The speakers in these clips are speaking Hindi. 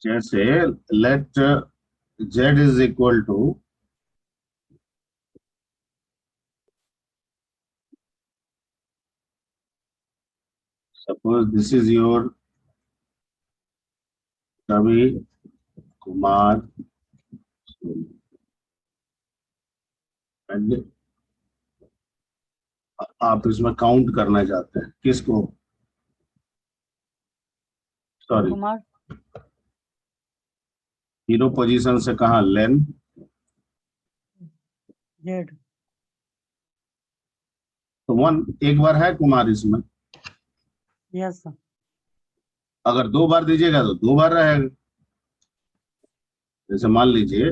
जैसे let z is equal to suppose this is your Ravi Kumar and आप इसमें काउंट करना चाहते हैं किसको? सॉरी, कुमार। जीरो पोजीशन से कहा लेन जेड। तो 1 एक बार है कुमार इसमें। Yes sir. अगर 2 बार दीजिएगा तो 2 बार रहेगा। जैसे मान लीजिए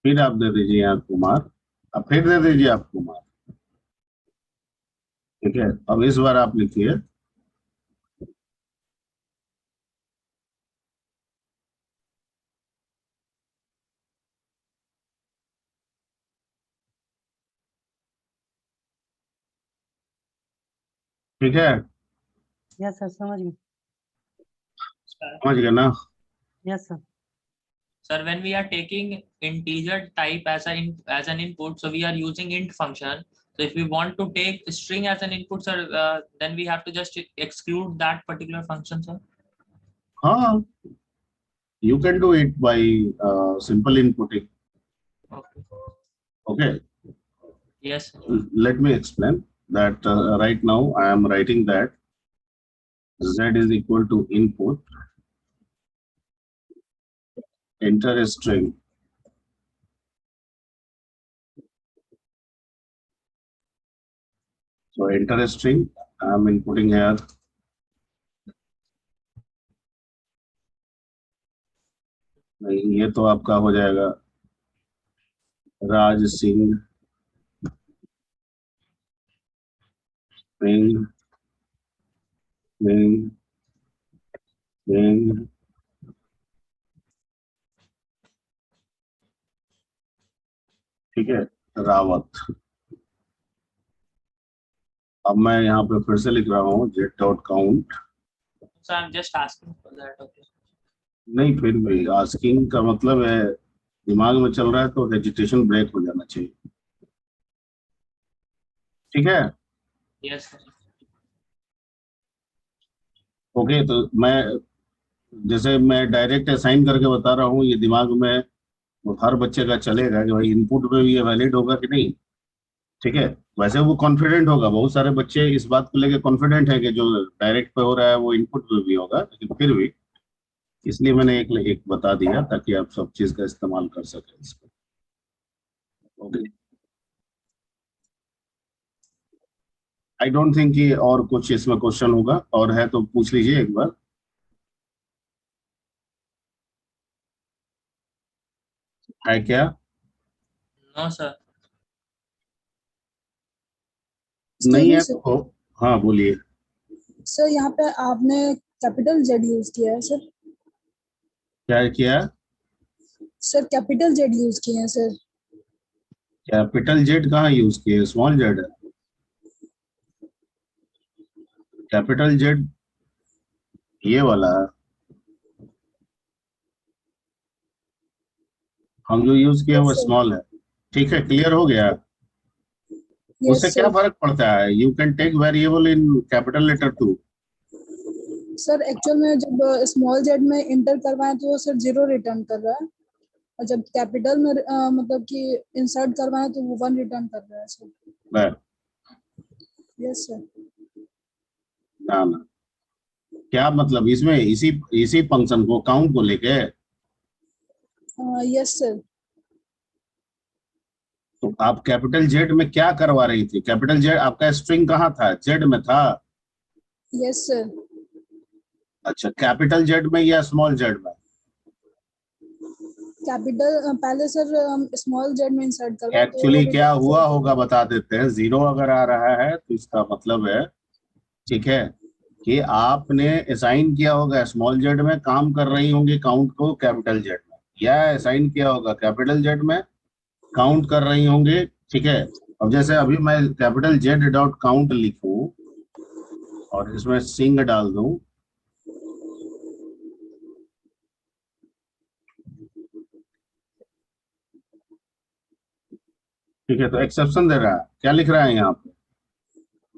फिर आप दे दीजिए यहाँ कुमार, अब फिर दे दीजिए आप कुमार। ठीक है, अब इस बार आप लिखिए ठीक है, यस सर, समझ गए। समझ गए ना? Yes sir. Sir, when we are taking integer type as an input, so we are using int function. So if we want to take string as an input, sir, then we have to just exclude that particular function, sir. हाँ, you can do it by simple inputting. Okay. Okay, Yes. let me explain that right now I am writing that z is equal to input enter a string so enter a string I am inputting here ये तो आपका हो जाएगा राज सिंह सिंह सिंह सिंह ठीक है, रावत। अब मैं यहाँ पे फिर से लिख रहा हूँ jet dot count. So I'm just asking for that. Okay. नहीं, फिर भी आस्किंग का मतलब है दिमाग में चल रहा है तो हेजिटेशन ब्रेक हो जाना चाहिए। ठीक है, Yes, sir. ओके। तो मैं जैसे मैं डायरेक्ट असाइन करके बता रहा हूँ, ये दिमाग में वो हर बच्चे का चलेगा कि भाई इनपुट पे भी ये वैलिड होगा कि नहीं। ठीक है, वैसे वो कॉन्फिडेंट होगा, बहुत सारे बच्चे इस बात को लेके कॉन्फिडेंट है कि जो डायरेक्ट पे हो रहा है वो इनपुट पे भी होगा, लेकिन फिर भी इसलिए मैंने एक बता दिया ताकि आप सब चीज का इस्तेमाल कर सकें इसको। ओके, आई डोंट थिंक कि और कुछ इसमें क्वेश्चन होगा, और है तो पूछ लीजिए एक बार। है क्या? No, sir. नहीं है तो हाँ बोलिए। सर यहाँ पे आपने कैपिटल जेड यूज किया है सर। क्या किया? सर कैपिटल जेड यूज किए हैं सर। कैपिटल जेड कहाँ यूज किए? स्मॉल जेड है। कैपिटल जेड ये वाला है, हम जो यूज किए वो स्मॉल है। ठीक है, क्लियर हो गया? उससे क्या फर्क पड़ता है? You can take variable in capital letter too. Sir actual में जब स्मॉल जेड में इंटर करवाएं तो सर 0 रिटर्न कर रहा है, और जब कैपिटल में मतलब कि इंसर्ट करवाएं तो वो 1 रिटर्न कर रहा है सर। Yes sir. ना ना, क्या मतलब इसमें इसी फंक्शन को काउंट को लेके? Yes sir. तो आप कैपिटल जेड में क्या करवा रही थी? कैपिटल जेड आपका स्ट्रिंग कहाँ था? जेड में था। Yes sir. अच्छा, कैपिटल जेड में या स्मॉल जेड में? कैपिटल पहले सर हम स्मॉल जेड में इंसर्ट करवाएं। एक्चुअली क्या हुआ होगा बता देते हैं। 0 अगर आ रहा है तो इसका मतलब है, ठीक है, कि आपने असाइन किया होगा स्मॉल जेड में, काम कर रही होंगी काउंट को कैपिटल जेड में, या असाइन किया होगा कैपिटल जेड में, काउंट कर रही होंगे। ठीक है, अब जैसे अभी मैं कैपिटल जेड डॉट काउंट लिखूं और इसमें सिंग डाल दूं, ठीक है, तो एक्सेप्शन दे रहा है, क्या लिख रहा है यहाँ पे,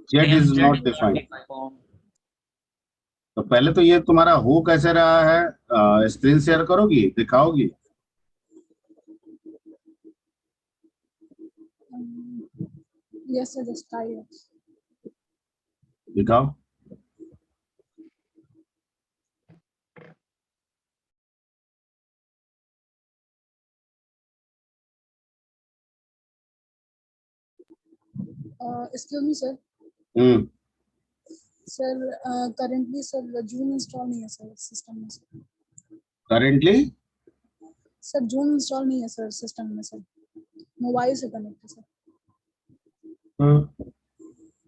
Z Name is Z not is not defined. defined. तो पहले तो ये तुम्हारा हो कैसे रहा है, स्क्रीन शेयर करोगी, दिखाओगी? Yes, sir. Just try it. दिखाओ। Excuse me, sir. हम्म। Sir, currently, sir, June install नहीं है sir system में sir. Currently Sir, June install नहीं है sir system में sir. मोबाइल से कनेक्ट है sir.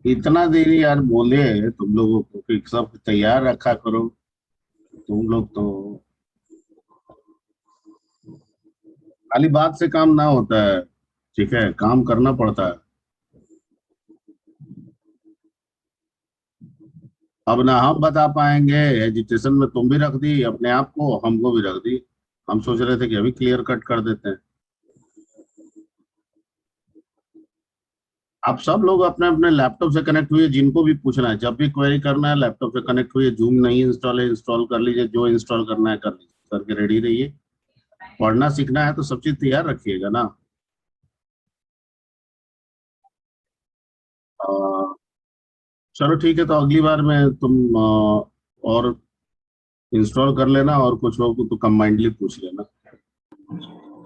इतना देरी यार बोले तुम लोगों को कि सब तैयार रखा करो, तुम लोग तो खाली बात से काम ना होता है, ठीक है, काम करना पड़ता है। अब ना हम बता पाएंगे, एजुकेशन में तुम भी रख दी अपने आप को, हमको भी रख दी। हम सोच रहे थे कि अभी क्लियर कट कर देते हैं। आप सब लोग अपने अपने लैपटॉप से कनेक्ट हुए, जिनको भी पूछना है, जब भी क्वेरी करना है लैपटॉप से कनेक्ट हुए, जूम नहीं इंस्टॉल है इंस्टॉल कर लीजिए, जो इंस्टॉल करना है कर लीजिए, करके रेडी रहिए। पढ़ना सीखना है तो सब चीज तैयार रखिएगा ना। अ, चलो ठीक है, तो अगली बार में तुम और इंस्टॉल कर लेना, और कुछ हो तो कंबाइंडली पूछ लेना।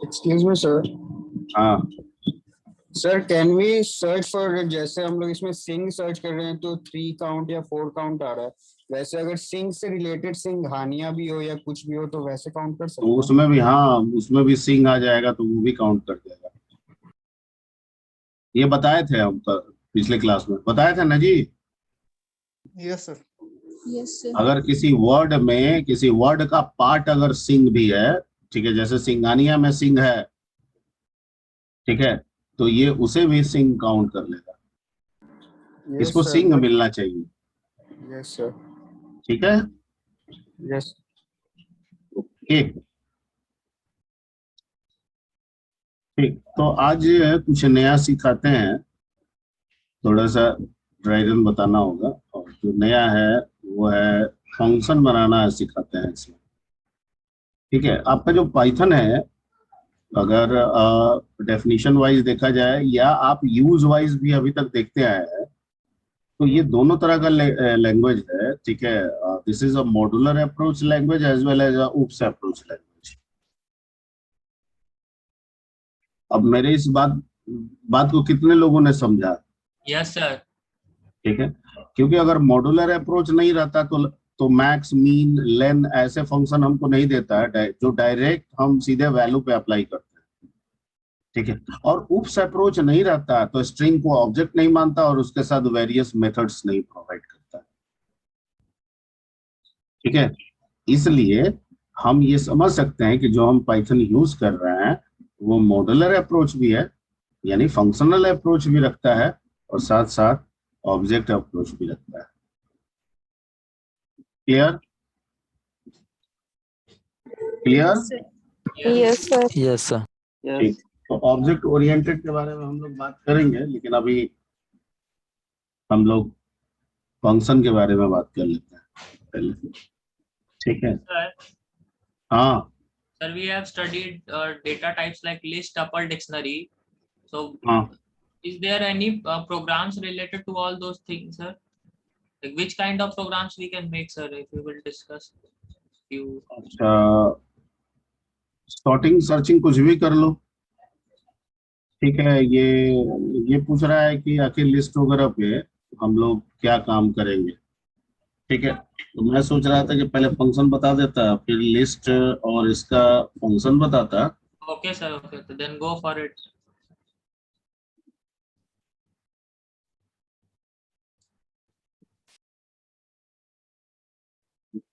Excuse me sir. हाँ, sir can we search for, जैसे हम लोग इसमें सिंग सर्च कर रहे हैं तो 3 काउंट या 4 काउंट आ रहा है, वैसे अगर सिंग से रिलेटेड सिंघानिया भी हो या कुछ भी हो तो वैसे काउंट कर तो सकते हैं? उसमें भी, हाँ, उसमें भी सिंग आ जाएगा तो वो भी काउंट कर जाएगा। ये बताए थे हम पिछले क्लास में बताए थे ना जी। Yes sir. Yes, sir. अगर किसी वर्ड में किसी वर्ड का पार्ट अगर सिंग भी है, ठीक है, जैसे सिंगानिया में सिंग है, ठीक है, तो ये उसे भी सिंग काउंट कर लेगा। यस इसको सर, सिंग बट मिलना चाहिए, यस सर, ठीक है। यस ठीक ठीक, तो आज कुछ नया सिखाते हैं, थोड़ा सा ड्राई रन बताना होगा, और जो नया है वो है फंक्शन बनाना सिखाते हैं इसमें। ठीक है, आपका जो पाइथन है, अगर डेफिनेशन वाइज देखा जाए या आप यूज वाइज भी अभी तक देखते आए हैं, तो ये दोनों तरह का लैंग्वेज है, ठीक है। This is a modular approach language as well as a OOPS approach language. अब मेरे इस बात बात को कितने लोगों ने समझा? Yes, sir. ठीक है, क्योंकि अगर मॉड्यूलर अप्रोच नहीं रहता तो मैक्स मीन लेन ऐसे फंक्शन हमको नहीं देता है, जो डायरेक्ट हम सीधे वैल्यू पे अप्लाई करते हैं, ठीक है। और उप्स अप्रोच नहीं रहता तो स्ट्रिंग को ऑब्जेक्ट नहीं मानता और उसके साथ वेरियस मेथड्स नहीं प्रोवाइड करता, ठीक है। इसलिए हम ये समझ सकते हैं कि जो हम पाइथन यूज कर रहे हैं वो मॉड्यूलर अप्रोच भी है, यानी फंक्शनल अप्रोच भी रखता है, और साथ साथ ऑब्जेक्ट अप्रोच भी रखता है। Clear? Clear? Yes, sir. Yes, sir. Yes sir. ठीक, तो ऑब्जेक्ट ओरिएंटेड के बारे में हम लोग बात करेंगे, लेकिन अभी हम लोग फंक्शन के बारे में बात कर लेते हैं पहले, ठीक है। Sir, हाँ sir, we have studied data types like list, tuple, dictionary. So, हाँ, is there any programs related to all those things, sir? Like which kind of programs we can make, sir? If we will discuss few. अच्छा, सॉर्टिंग सर्चिंग कुछ भी कर लो, ठीक है। ये पूछ रहा है कि आखिर लिस्ट वगैरह पे हम लोग क्या काम करेंगे, ठीक है। तो मैं सोच रहा था कि पहले फंक्शन बता देता, फिर लिस्ट और इसका फंक्शन बताता। Okay, sir. Okay, so then go for it.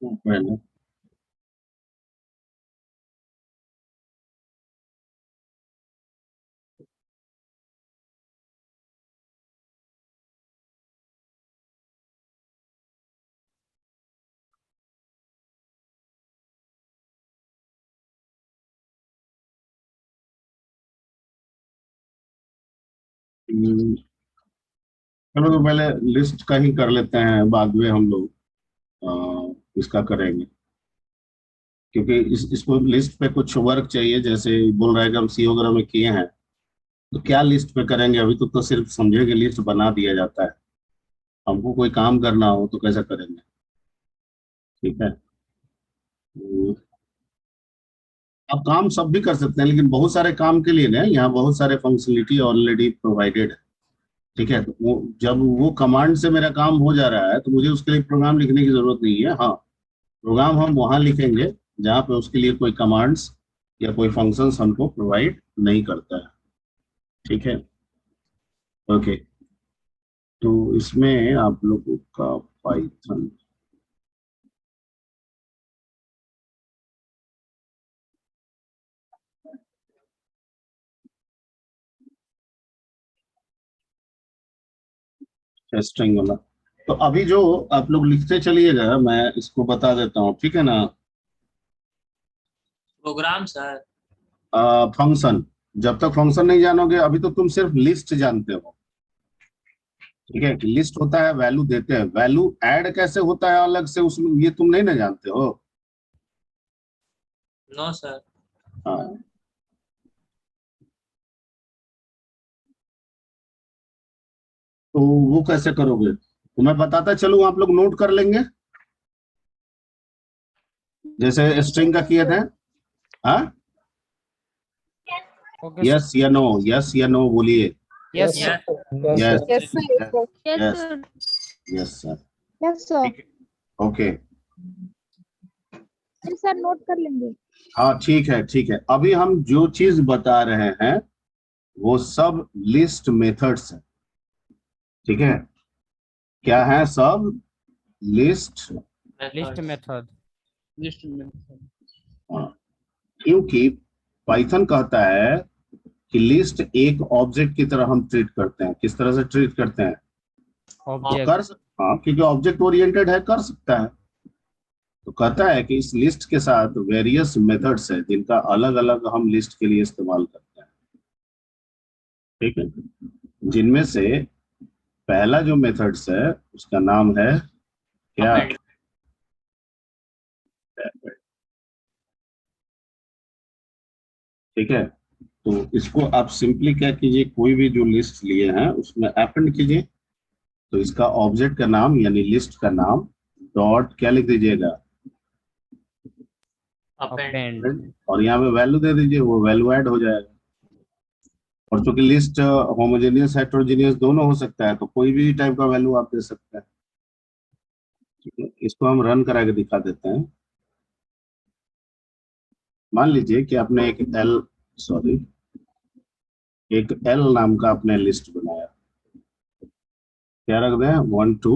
पहले चलो तो पहले लिस्ट का ही कर लेते हैं, बाद में हम लोग इसका करेंगे, क्योंकि इसको लिस्ट पे कुछ वर्क चाहिए। जैसे बोल रहा है कि हम सी वगैरह में किए हैं, तो क्या लिस्ट पे करेंगे? अभी तो सिर्फ समझे कि लिस्ट बना दिया जाता है, हमको कोई काम करना हो तो कैसे करेंगे? ठीक है। अब काम सब भी कर सकते हैं, लेकिन बहुत सारे काम के लिए ना यहाँ बहुत सारे फंक्शनलिटी ऑलरेडी प्रोवाइडेड है। ठीक है, तो वो जब वो कमांड से मेरा काम हो जा रहा है तो मुझे उसके लिए प्रोग्राम लिखने की जरूरत नहीं है। हाँ, प्रोग्राम हम वहां लिखेंगे जहाँ पे उसके लिए कोई कमांड्स या कोई फंक्शंस हमको प्रोवाइड नहीं करता है। ठीक है, ओके। तो इसमें आप लोगों का पाइथन टेस्टिंग वाला, तो अभी जो आप लोग लिखते चलिएगा मैं इसको बता देता हूँ, ठीक है ना? Program sir. फंक्शन, जब तक फंक्शन नहीं जानोगे, अभी तो तुम सिर्फ लिस्ट जानते हो। ठीक है, कि लिस्ट होता है, वैल्यू देते हैं, वैल्यू ऐड कैसे होता है अलग से उसमें, ये तुम नहीं ना जानते हो। No sir. हाँ, तो वो कैसे करोगे तो मैं बताता चलूं, आप लोग नोट कर लेंगे जैसे स्ट्रिंग का किए थे। हाँ, यस या नो, यस या नो बोलिए। Yes, Yes. Yes, Yes, sir. Yes, yes sir, Yes, sir. Okay. Yes, sir. Note कर लेंगे। हाँ ठीक है, ठीक है। अभी हम जो चीज बता रहे हैं वो सब लिस्ट मेथड्स है। ठीक है, क्या है? सब लिस्ट। list method. हाँ, क्योंकि पाइथन कहता है कि लिस्ट एक ऑब्जेक्ट की तरह हम ट्रीट करते हैं। किस तरह से ट्रीट करते हैं? Object. हाँ, क्योंकि ऑब्जेक्ट ओरिएंटेड है, कर सकता है। तो कहता है कि इस लिस्ट के साथ वेरियस मेथड्स है जिनका अलग अलग हम लिस्ट के लिए इस्तेमाल करते हैं। ठीक है, जिनमें से पहला जो मेथड्स है उसका नाम है क्या? Append. ठीक है, तो इसको आप सिंपली क्या कीजिए, कोई भी जो लिस्ट लिए हैं उसमें अपेंड कीजिए। तो इसका ऑब्जेक्ट का नाम यानी लिस्ट का नाम डॉट क्या लिख दीजिएगा? Append. Append. और यहाँ पे वैल्यू दे दीजिए, वो वैल्यू ऐड हो जाएगा। और चूंकि लिस्ट होमोजेनियस हेट्रोजेनियस दोनों हो सकता है, तो कोई भी टाइप का वैल्यू आप दे सकते हैं। ठीक है, इसको हम रन करा के दिखा देते हैं। मान लीजिए कि आपने एक एल नाम का आपने लिस्ट बनाया। क्या रख दें? 1 2,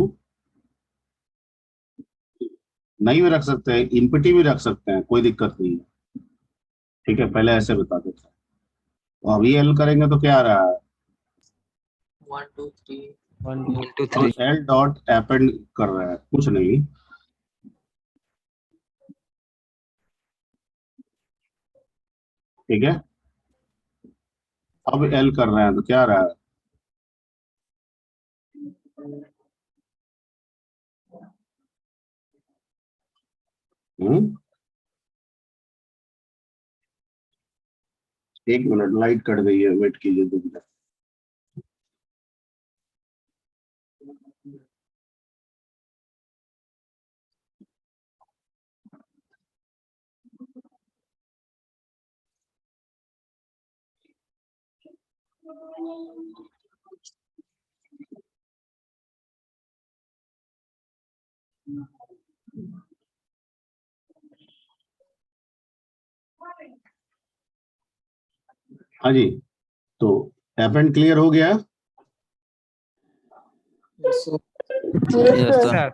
नहीं भी रख सकते हैं, इम्पटी भी रख सकते हैं, कोई दिक्कत नहीं है। ठीक है, पहले ऐसे बता देते हैं। तो अभी एल करेंगे तो क्या आ रहा है? 1 2 3. 1 2 तो एल डॉट अपेंड कर रहा है, कुछ नहीं। ठीक है, अब एल कर रहे हैं तो क्या आ रहा है? हम्म, एक मिनट, लाइट कट गई है, वेट कीजिए 2 मिनट। हाँ जी, तो अपेंड क्लियर हो गया। sir.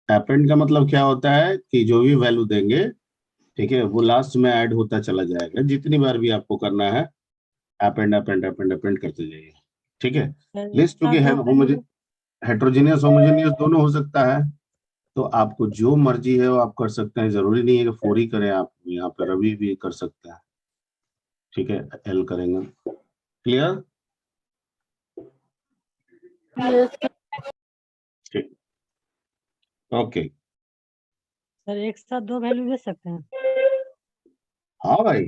अपेंड का मतलब क्या होता है कि जो भी वैल्यू देंगे, ठीक है, वो लास्ट में ऐड होता चला जाएगा। जितनी बार भी आपको करना है अपेंड अपेंड अपेंड अपेंड करते जाइए। ठीक है, लिस्ट चूंकि है हेट्रोजीनियस होमोजेनियस दोनों हो सकता है, तो आपको जो मर्जी है वो आप कर सकते हैं। जरूरी नहीं है कि 4 ही करें, आप यहाँ पे रवि भी कर सकते हैं। ठीक है, एल करेंगे। क्लियर? ठीक, ओके। सर एक साथ दो वैल्यू दे सकते हैं? हाँ भाई,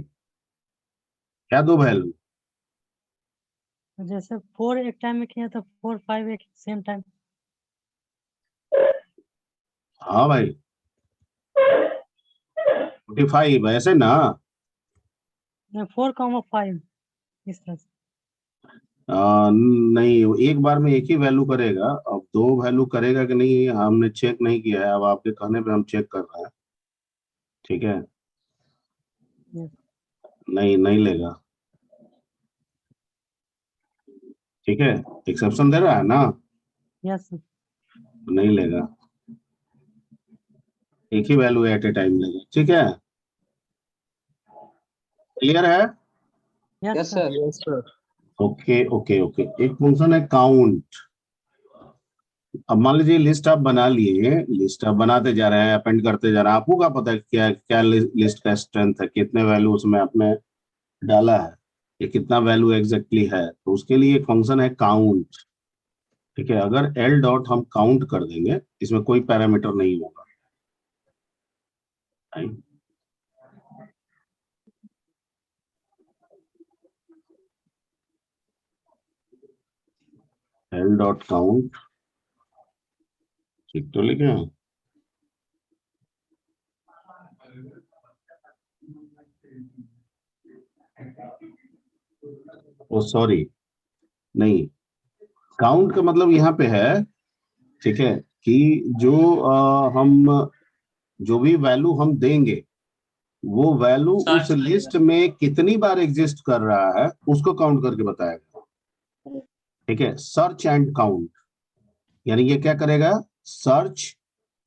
क्या दो वैल्यू? जैसे 4 एक टाइम में किया तो 4 5 एक सेम टाइम। हाँ भाई, 45 ऐसे ना। 4,5 इस तरह से। नहीं, वो एक बार में एक ही वैल्यू करेगा। अब दो वैल्यू करेगा कि नहीं, हमने चेक नहीं किया है। अब आपके कहने पे हम चेक कर रहे हैं, ठीक है। Yes. नहीं, नहीं लेगा, ठीक है। एक्सेप्शन दे रहा है ना, यस सर। नहीं लेगा। एक ही वैल्यू एट ए टाइम लेगा, ठीक है। क्लियर है? Yes sir. Yes sir. Okay okay okay. एक फंक्शन है काउंट। अब मान लीजिए लिस्ट आप बना लिए, लिस्ट आप बनाते जा रहे हैं, अपेंड करते जा रहे हैं। आपको क्या पता है क्या क्या लिस्ट का स्ट्रेंथ है, कितने वैल्यू उसमें आपने डाला है, ये कितना वैल्यू एग्जैक्टली है। तो उसके लिए एक फंक्शन है काउंट, ठीक है। अगर एल डॉट हम काउंट कर देंगे, इसमें कोई पैरामीटर नहीं होगा। एल डॉट काउंट, ठीक तो लिखे हैं। ओ सॉरी, नहीं, काउंट का मतलब यहाँ पे है, ठीक है, कि जो हम जो भी वैल्यू हम देंगे, वो वैल्यू उस Search लिस्ट में कितनी बार एग्जिस्ट कर रहा है उसको काउंट करके बताएगा, ठीक है। सर्च एंड काउंट, यानी ये क्या करेगा, सर्च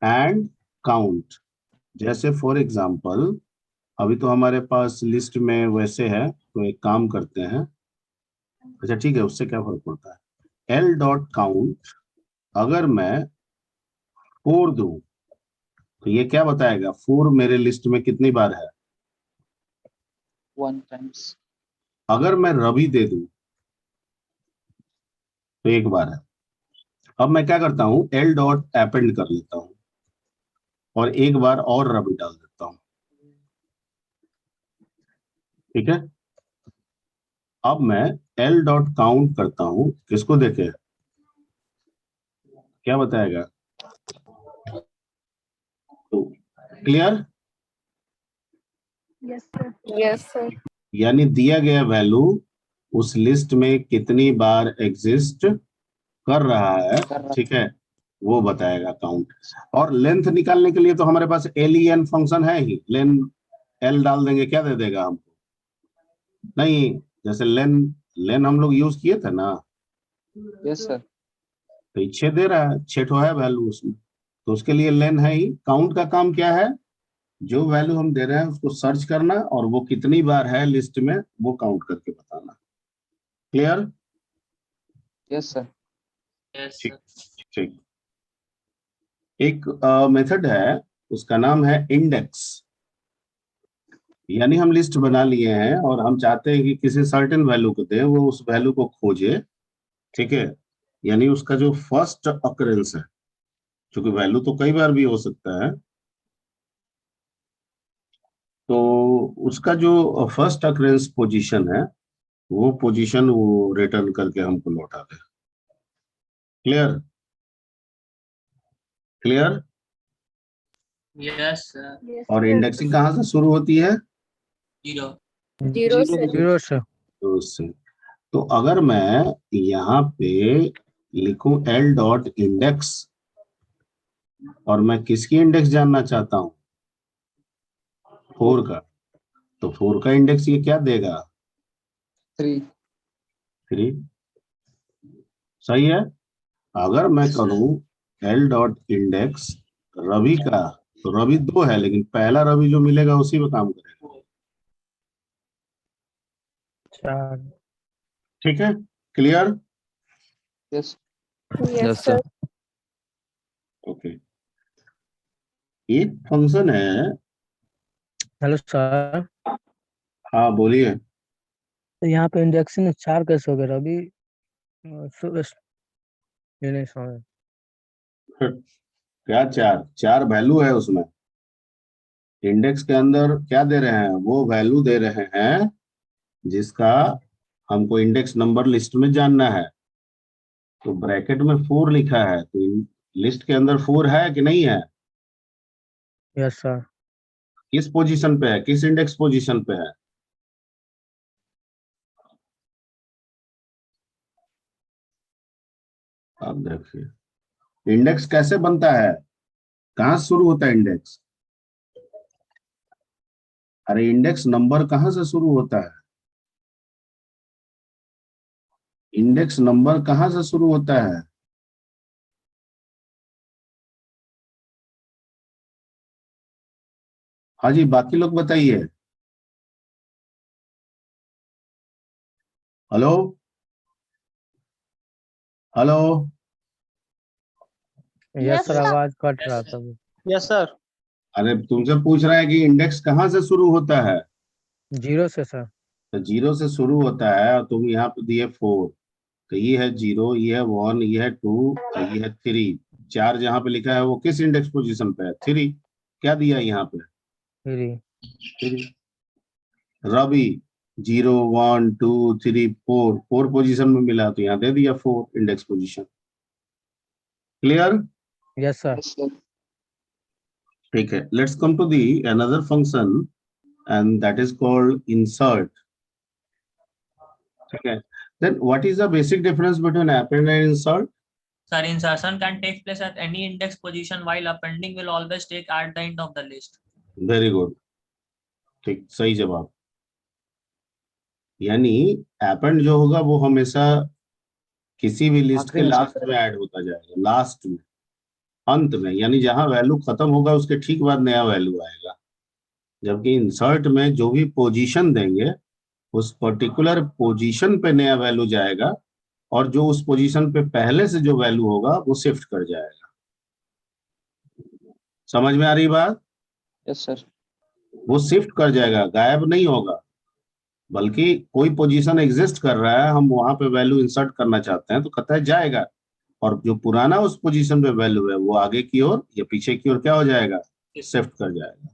एंड काउंट। जैसे फॉर एग्जांपल, अभी तो हमारे पास लिस्ट में वैसे है, तो एक काम करते हैं। अच्छा ठीक है, उससे क्या फर्क पड़ता है। एल डॉट काउंट, अगर मैं 4 दूं तो ये क्या बताएगा, 4 मेरे लिस्ट में कितनी बार है। 1 times। अगर मैं रवि दे दूं तो एक बार है। अब मैं क्या करता हूं, एल डॉट अपेंड कर लेता हूं और एक बार और रवि डाल देता हूं, ठीक है। अब मैं एल डॉट काउंट करता हूं, किसको देखे, क्या बताएगा। तो क्लियर, यस सर। यानी दिया गया वैल्यू उस लिस्ट में कितनी बार एग्जिस्ट कर रहा है, ठीक है, वो बताएगा काउंट। और लेंथ निकालने के लिए तो हमारे पास एल फंक्शन है ही, लेन एल डाल देंगे, क्या दे देगा हमको, नहीं, जैसे लेन लेन हम लोग यूज किए थे ना, यस सर। तो 6 दे रहा है, 6 ठो है वैल्यू उसमें, तो उसके लिए लेन है ही। काउंट का काम क्या है, जो वैल्यू हम दे रहे हैं उसको सर्च करना और वो कितनी बार है लिस्ट में वो काउंट करके बताना। क्लियर? Yes sir. Yes, ठीक, sir. ठीक। एक मेथड है, उसका नाम है इंडेक्स। यानी हम लिस्ट बना लिए हैं और हम चाहते हैं कि किसी सर्टेन वैल्यू को दें, वो उस वैल्यू को खोजे, ठीक है। यानी उसका जो फर्स्ट अकरेंस है, क्योंकि वैल्यू तो कई बार भी हो सकता है, तो उसका जो फर्स्ट अकरेंस पोजीशन है, वो पोजीशन वो रिटर्न करके हमको लौटा दे। क्लियर? क्लियर? Yes, sir. और इंडेक्सिंग कहाँ से शुरू होती है, 0. जीरो से। जीरो से। तो उससे। तो अगर मैं यहाँ पे लिखूं एल डॉट इंडेक्स और मैं किसकी इंडेक्स जानना चाहता हूं, 4 का, तो 4 का इंडेक्स ये क्या देगा, 3। 3। सही है। अगर मैं करूं एल डॉट इंडेक्स रवि का, तो रवि 2 है, लेकिन पहला रवि जो मिलेगा उसी में काम करेगा, 4। ठीक है। Clear? Yes. Yes sir. Okay. एक फंक्शन है, हेलो सर। हाँ बोलिए। तो यहाँ पे इंडेक्सिंग 4 कैसे हो गया अभी? ये नहीं समझ। क्या चार वैल्यू है उसमें। इंडेक्स के अंदर क्या दे रहे हैं, वो वैल्यू दे रहे हैं जिसका हमको इंडेक्स नंबर लिस्ट में जानना है। तो ब्रैकेट में 4 लिखा है, तो लिस्ट के अंदर 4 है कि नहीं है? Yes sir. किस पोजीशन पे है, किस इंडेक्स पोजीशन पे है? अब देखिए इंडेक्स कैसे बनता है, कहां से शुरू होता है इंडेक्स? अरे इंडेक्स नंबर कहां से शुरू होता है? इंडेक्स नंबर कहां से शुरू होता है? हाँ जी, बाकी लोग बताइए। Hello hello. यस सर, आवाज कट रहा था अभी। Yes sir. अरे तुमसे पूछ रहा है कि इंडेक्स कहां से शुरू होता है। 0 से सर। तो 0 से शुरू होता है और तुम यहाँ पे दिए 4, तो ये है 0, ये है 1, ये है 2 और ये है 3। 4 जहाँ पे लिखा है वो किस इंडेक्स पोजीशन पे है? 3। क्या दिया यहाँ पे? 3। 3। रवि 0 1 2 3 4 पोजीशन में मिला, तो यहाँ दे दिया 4 index position. Clear? Yes sir. Yes, sir. ठीक है, let's come to the another function and that is called insert. ठीक है, then what is the basic difference between append and insert? Sir, insertion can take place at any index position while appending will always take at the end of the list. Very good, ठीक, सही जवाब। यानी append जो होगा वो हमेशा किसी भी लिस्ट के आखिरी में लास्ट insert में ऐड होता जाएगा, लास्ट में, अंत में, यानी जहां वैल्यू खत्म होगा उसके ठीक बाद नया वैल्यू आएगा। जबकि इंसर्ट में जो भी पोजीशन देंगे उस पर्टिकुलर पोजीशन पे नया वैल्यू जाएगा, और जो उस पोजीशन पे पहले से जो वैल्यू होगा वो शिफ्ट कर जाएगा। समझ में आ रही बात? Yes, sir. वो शिफ्ट कर जाएगा, गायब नहीं होगा। बल्कि कोई पोजीशन एग्जिस्ट कर रहा है, हम वहां पे वैल्यू इंसर्ट करना चाहते हैं तो कतई जाएगा, और जो पुराना उस पोजीशन पे वैल्यू है वो आगे की ओर या पीछे की ओर क्या हो जाएगा, शिफ्ट कर जाएगा।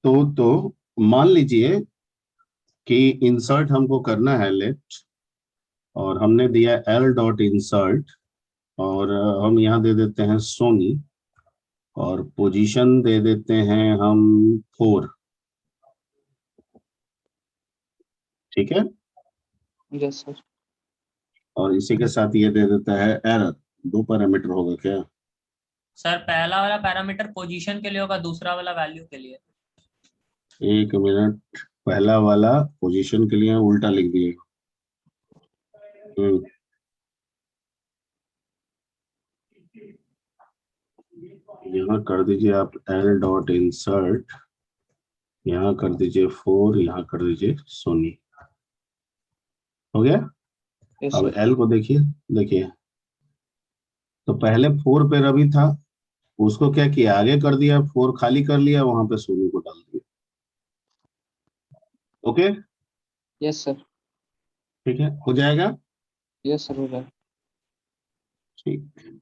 तो मान लीजिए कि इंसर्ट हमको करना है लेफ्ट, और हमने दिया एल डॉट इंसर्ट, और हम यहाँ दे देते हैं सोनी, और पोजीशन दे देते हैं हम 4। ठीक है, Yes, sir. और इसी के साथ ये दे देता है एरर। 2 पैरामीटर होगा क्या? सर, पहला वाला पैरामीटर पोजीशन के लिए होगा, दूसरा वाला वैल्यू के लिए। 1 मिनट, पहला वाला पोजीशन के लिए उल्टा लिख दिए। यहाँ कर दीजिए आप एल डॉट इंसर्ट, यहाँ कर दीजिए 4, यहाँ कर दीजिए सोनी। हो गया? Yes, अब sir. एल को देखिए, देखिए तो पहले 4 पे रवि था, उसको क्या किया, आगे कर दिया, 4 खाली कर लिया, वहां पे सोनी को डाल दिया। Okay, Yes, sir. ठीक है, हो जाएगा। Yes, sir. हो रहा है। ठीक,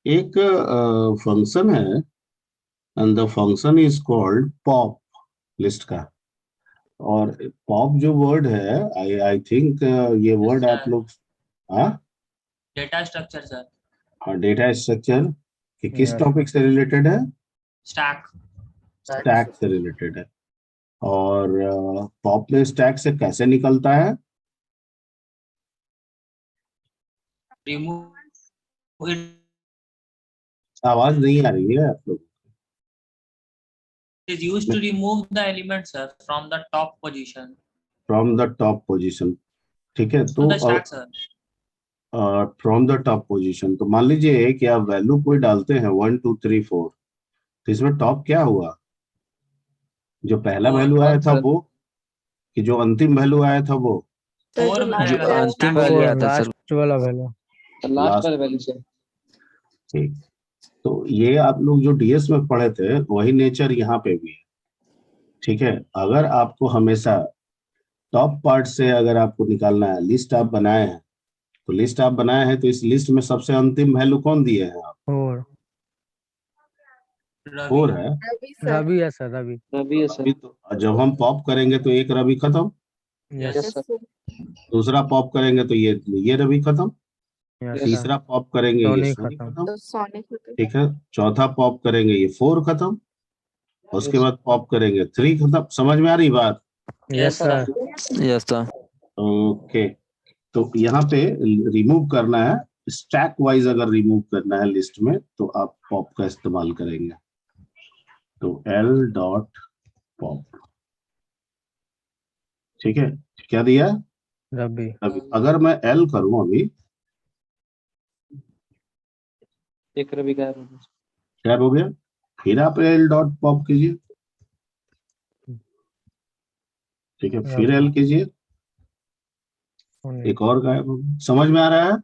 एक फंक्शन है and the function is called pop list का। और पॉप जो वर्ड है, आई थिंक ये वर्ड आप लोग, हाँ, डेटा स्ट्रक्चर सर। हाँ, डेटा स्ट्रक्चर कि किस Yes. टॉपिक से रिलेटेड है? स्टैक। स्टैक से रिलेटेड है। और पॉप में स्टैक से कैसे निकलता है? रिमूव आवाज नहीं आ रही है आप लोग। is used to remove the element sir from the top position from the top position, ठीक है, to तो the stack sir. From the top position, तो मान लीजिए कि आप वैल्यू कोई डालते हैं 1 2 3 4, तो इसमें टॉप क्या हुआ? जो पहला Four, वैल्यू आया था sir. वो, कि जो अंतिम वैल्यू आया था वो? 4 में जो आएगा सर अंतिम stack वैल्यू में। आया था सर, लास्ट वाला वैल्यू। लास्ट लास्ट वाले वैल्यू से। ठीक। तो ये आप लोग जो डीएस में पढ़े थे वही नेचर यहाँ पे भी है, ठीक है। अगर आपको हमेशा टॉप पार्ट से अगर आपको निकालना है, लिस्ट आप बनाए हैं, तो लिस्ट आप बनाए हैं तो इस लिस्ट में सबसे अंतिम वैल्यू कौन दिए हैं आप? 4 फोर रवि। है। रवि है सर, रवि। रवि है सर। अभी तो जब हम पॉप करेंगे तो एक रवि खत्म, यस यस सर। दूसरा पॉप करेंगे तो ये रवि खत्म, यस सर। तीसरा पॉप करेंगे ये सोनी सोनी खत्म। खत्म, ठीक है। चौथा पॉप करेंगे ये 4 खत्म, उसके Yes. बाद पॉप करेंगे 3 खत्म। समझ में आ रही बात? Yes sir. Yes sir. Okay. तो यहाँ पे रिमूव करना है, स्टैक वाइज अगर रिमूव करना है लिस्ट में तो आप पॉप का इस्तेमाल करेंगे। तो L डॉट पॉप, ठीक है। क्या दिया? रवि। अभी अगर मैं L करूं अभी, एक रवि गायब हो गया। क्या हो गया? फिर आप L डॉट पॉप कीजिए, ठीक है। फिर रवि। L कीजिए, सोनी। एक और गायब हो गया। समझ में आ रहा है?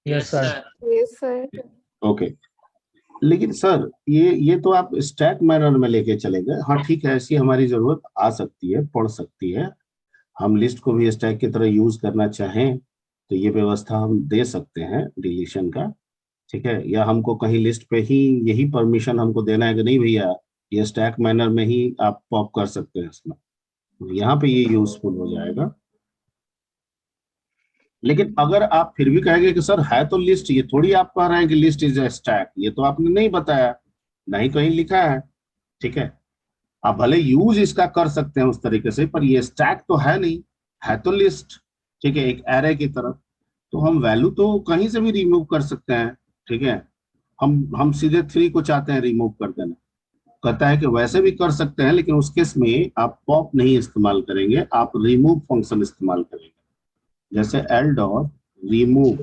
Yes sir. ओके। लेकिन सर ये तो आप स्टैक मैनर में लेके चले गए। हाँ ठीक है, ऐसी हमारी जरूरत आ सकती है, पड़ सकती है। हम लिस्ट को भी स्टैक की तरह यूज करना चाहें तो ये व्यवस्था हम दे सकते हैं डिलीशन का, ठीक है। या हमको कहीं लिस्ट पे ही यही परमिशन हमको देना है कि नहीं भैया ये स्टैक मैनर में ही आप पॉप कर सकते हैं इसमें, यहाँ पे ये यूजफुल हो जाएगा। लेकिन अगर आप फिर भी कहेंगे कि सर है तो लिस्ट, ये थोड़ी आप कह रहे हैं कि लिस्ट इज ए स्टैक, ये तो आपने नहीं बताया, नहीं कहीं लिखा है, ठीक है। आप भले यूज इसका कर सकते हैं उस तरीके से, पर ये स्टैक तो है नहीं, है तो लिस्ट, ठीक है, एक एरे की तरह। तो हम वैल्यू तो कहीं से भी रिमूव कर सकते हैं, ठीक है। हम सीधे 3 को चाहते हैं रिमूव कर देना, कहता है कि वैसे भी कर सकते हैं, लेकिन उस केस में आप पॉप नहीं इस्तेमाल करेंगे, आप रिमूव फंक्शन इस्तेमाल करेंगे। जैसे L डॉट रिमूव,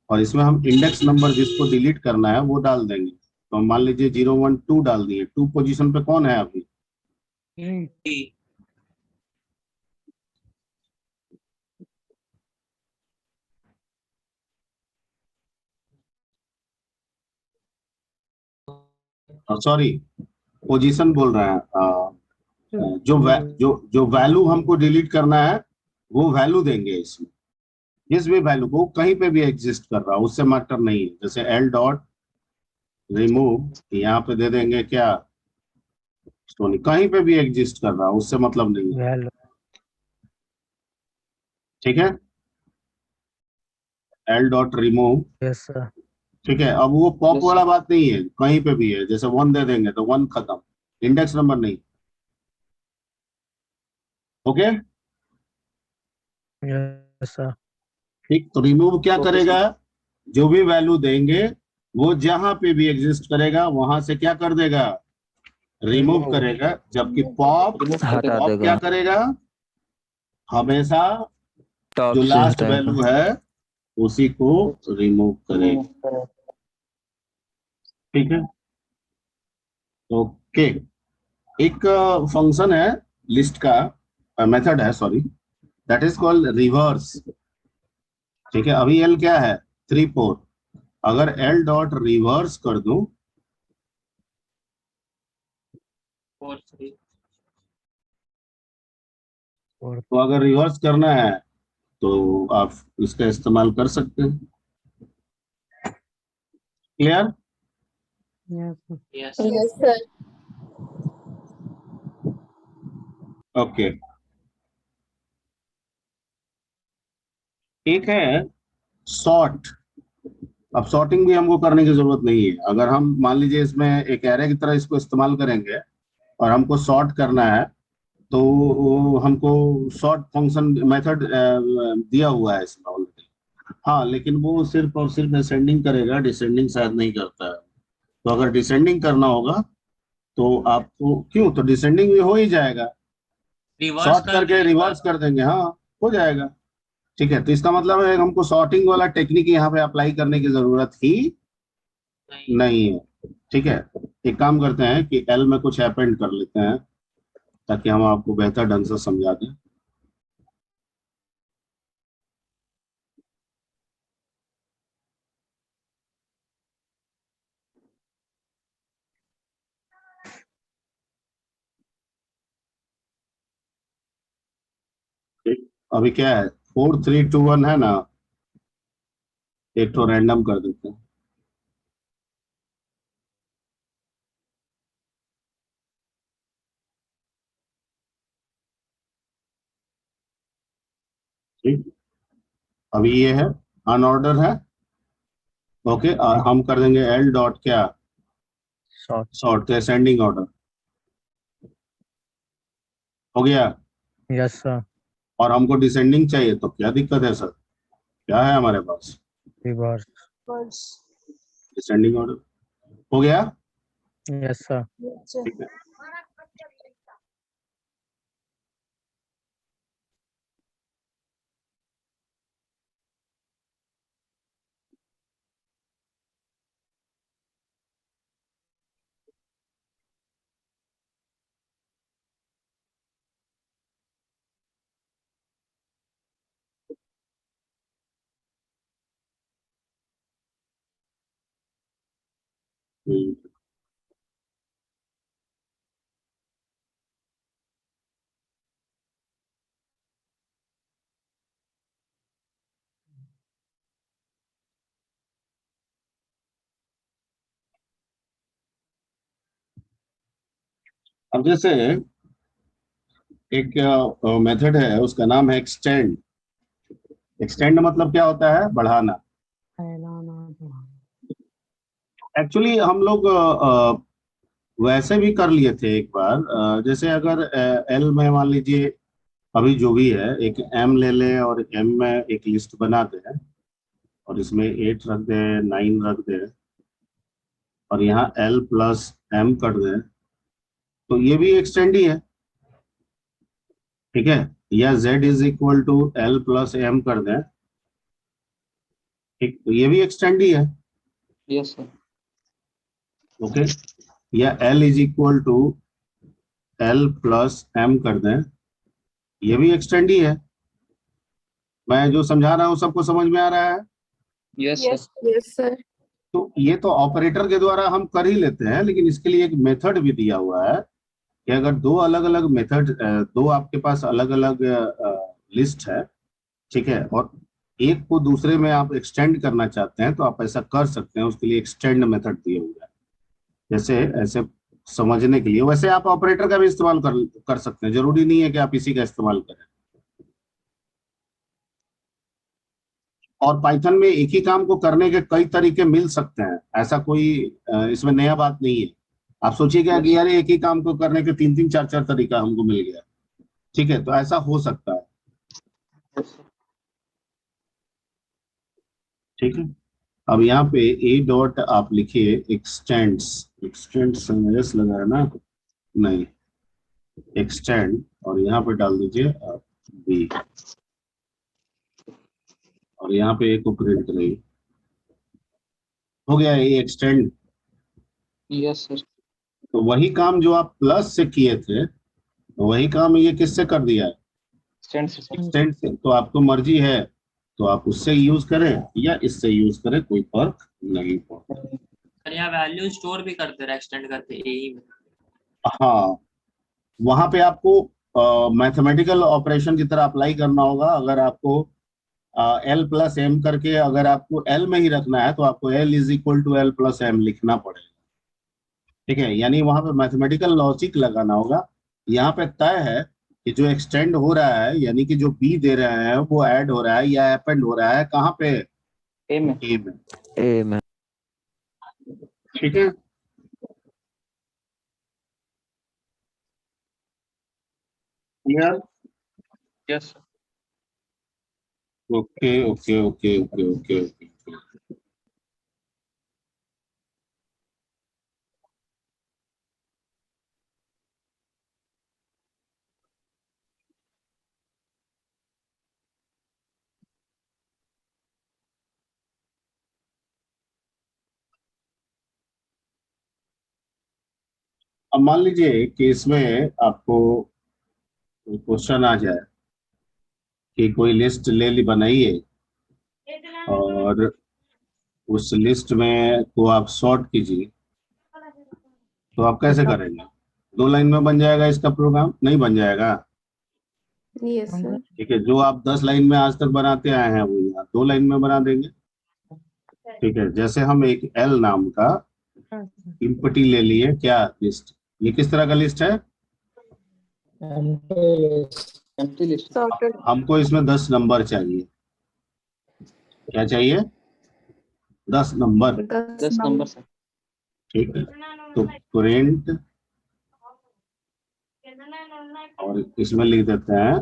और इसमें हम इंडेक्स नंबर जिसको डिलीट करना है वो डाल देंगे। तो मान लीजिए 0 1 2 डाल दिए, 2 पोजीशन पे कौन है अभी? सॉरी, पोजीशन बोल रहे हैं, जो वैल्यू हमको डिलीट करना है वो वैल्यू देंगे इसमें, जिस भी वैल्यू को कहीं पे भी एग्जिस्ट कर रहा है उससे मैटर नहीं है। जैसे L डॉट रिमूव यहाँ पे दे देंगे क्या? सोनी, कहीं पे भी एग्जिस्ट कर रहा है उससे मतलब नहीं है, वैल्यू। ठीक है। L dot remove, yes sir. ठीक है। अब वो पॉप Yes, वाला बात नहीं है, कहीं पे भी है, जैसे 1 दे देंगे तो 1 खत्म, इंडेक्स नंबर नहीं, ओके। Yes sir. ठीक, तो रिमूव क्या Okay, करेगा? जो भी वैल्यू देंगे वो जहां पे भी एग्जिस्ट करेगा वहां से क्या कर देगा? Remove Remove। करेगा। जबकि पॉप remove कर हटा देगा। पॉप क्या देगा। करेगा? हमेशा टॉप जो से लास्ट हटाएगा। वैल्यू है उसी को रिमूव करेगा, Remove करेगा। ठीक है। ओके। एक फंक्शन है लिस्ट का, मेथड है sorry, that is called reverse, ठीक है। अभी L क्या है? 3 4। अगर L डॉट रिवर्स कर दूं, 4 3। तो अगर रिवर्स करना है तो आप इसका इस्तेमाल कर सकते हैं। क्लियर? Yes yes okay. एक है सॉर्ट। अब सॉर्टिंग भी हमको करने की जरूरत नहीं है। अगर हम मान लीजिए इसमें एक एरे की तरह इसको इस्तेमाल करेंगे और हमको सॉर्ट करना है तो वो हमको सॉर्ट फंक्शन मेथड दिया हुआ है इसमें ऑलरेडी। हाँ, लेकिन वो सिर्फ और सिर्फ असेंडिंग करेगा, डिसेंडिंग शायद नहीं करता है। तो अगर डिसेंडिंग करना होगा तो आपको, क्यों, तो डिसेंडिंग भी हो ही जाएगा, रिवर्स सॉर्ट करके करके रिवर्स कर देंगे, हाँ हो जाएगा, ठीक है। तो इसका मतलब है हमको सॉर्टिंग वाला टेक्निक यहाँ पे अप्लाई करने की जरूरत ही नहीं। नहीं है, ठीक है। एक काम करते हैं कि L में कुछ अपेंड कर लेते हैं ताकि हम आपको बेहतर ढंग से समझा दें। अभी क्या है 4 3 2 1 है ना, एक तो रैंडम कर देते हैं। ठीक, अभी ये है अनऑर्डर है। ओके, हम कर देंगे एल डॉट क्या शॉर्ट। सॉर्ट, तो असेंडिंग ऑर्डर हो गया। Yes sir. और हमको डिसेंडिंग चाहिए, तो क्या दिक्कत है सर, क्या है हमारे पास, रिवर्स। बस डिसेंडिंग ऑर्डर हो गया। Yes sir. अच्छा ठीक है, हम्म, अब जैसे एक मेथड है, उसका नाम है एक्सटेंड। एक्सटेंड मतलब क्या होता है, बढ़ाना। फैलाना तो एक्चुअली हम लोग वैसे भी कर लिए थे एक बार। जैसे अगर एल में मान लीजिए अभी जो भी है, एक एम ले लें और एम में एक लिस्ट बना दें और इसमें 8 रख दें, 9 रख दें और यहाँ एल प्लस एम कर दें, तो ये भी एक्सटेंड ही है। ठीक है, या z is equal to L plus M कर दें, ठीक, तो ये भी एक्सटेंड ही है। Yes sir. ओके, या L is equal to L plus M कर दें, ये भी एक्सटेंड ही है। मैं जो समझा रहा हूँ सबको समझ में आ रहा है? Yes sir. यस सर तो ये तो ऑपरेटर के द्वारा हम कर ही लेते हैं, लेकिन इसके लिए एक मेथड भी दिया हुआ है कि अगर दो अलग अलग मेथड, दो आपके पास अलग अलग लिस्ट है, ठीक है, और एक को दूसरे में आप एक्सटेंड करना चाहते हैं, तो आप ऐसा कर सकते हैं। उसके लिए एक्सटेंड मेथड दिया हुआ है। जैसे ऐसे समझने के लिए, वैसे आप ऑपरेटर का भी इस्तेमाल कर सकते हैं, जरूरी नहीं है कि आप इसी का इस्तेमाल करें। और पाइथन में एक ही काम को करने के कई तरीके मिल सकते हैं, ऐसा कोई इसमें नया बात नहीं है। आप सोचिए क्या कि यार एक ही काम को करने के 3 3 4 4 तरीका हमको मिल गया, ठीक है, तो ऐसा हो सकता है। ठीक है, अब यहाँ पे ए डॉट आप लिखिए एक्सटेंड्स, एक्सटेंड्स एस लगा है ना, नहीं, एक्सटेंड, और यहाँ पे डाल दीजिए आप बी, और यहाँ पे ए को प्रिंट करिए। हो गया ये एक्सटेंड। Yes sir. तो वही काम जो आप प्लस से किए थे, वही काम ये किससे कर दिया है, स्टैंड से सर। एक्सटेंड से। तो आपको मर्जी है तो आप उससे यूज करें या इससे यूज करें, कोई फर्क नहीं पड़ता। सर यहाँ वैल्यू स्टोर भी करते रहे एक्सटेंड करके यही में। हाँ, वहां पे आपको मैथमेटिकल ऑपरेशन की तरह अप्लाई करना होगा। अगर आपको एल प्लस एम करके अगर आपको एल में ही रखना है, तो आपको L is equal to L plus M लिखना पड़ेगा। ठीक है, यानी वहां पे मैथमेटिकल लॉजिक लगाना होगा। यहाँ पे तय है कि जो एक्सटेंड हो रहा है, यानी कि जो बी दे रहे हैं वो ऐड हो रहा है या अपेंड हो रहा है कहाँ पे, ए में। ए में। ए में। ठीक है, clear? Yes sir. Okay okay okay okay okay okay. अब मान लीजिए कि इसमें आपको क्वेश्चन आ जाए कि कोई लिस्ट ले ली बनाइए, और उस लिस्ट में को आप सॉर्ट कीजिए, तो आप कैसे करेंगे? 2 लाइन में बन जाएगा इसका प्रोग्राम? नहीं बन जाएगा। Yes, sir. ठीक है, जो आप 10 लाइन में आज तक बनाते आए हैं वो यहाँ 2 लाइन में बना देंगे। ठीक है, जैसे हम एक एल नाम का इम्पटी ले लिए, क्या लिस्ट, ये किस तरह का लिस्ट है? empty list. Sorted. हमको इसमें 10 नंबर चाहिए। क्या चाहिए? 10 नंबर। 10 number sir. ठीक है, तो प्रिंट और इसमें लिख देते हैं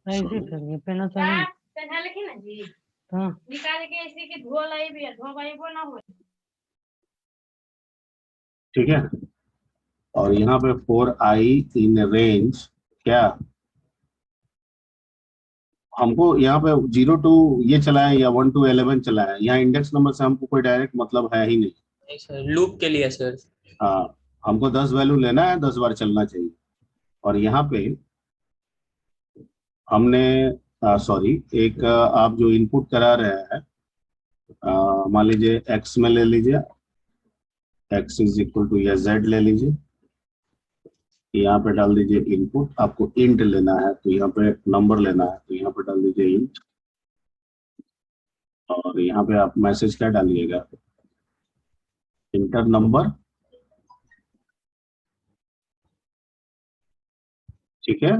ऐसे करिए, पहना तो नहीं। हाँ ठीक है, और यहाँ पे 4i इन रेंज, क्या हमको यहाँ पे 0 to ये चला है या 1 to 11 चला है, यहाँ इंडेक्स नंबर से हमको कोई डायरेक्ट मतलब है ही नहीं। नहीं सर, लूप के लिए सर। हाँ, हमको 10 वैल्यू लेना है, 10 बार चलना चाहिए। और यहाँ पे हमने सॉरी, एक आप जो इनपुट करा रहे हैं, मान लीजिए x में ले लीजिए, x इज इक्वल टू या z ले लीजिए, यहाँ पे डाल दीजिए इनपुट। आपको इंट लेना है तो यहाँ पे नंबर लेना है तो यहाँ पे डाल दीजिए इंट, और यहाँ पे आप मैसेज क्या डालिएगा, इंटर नंबर। ठीक है,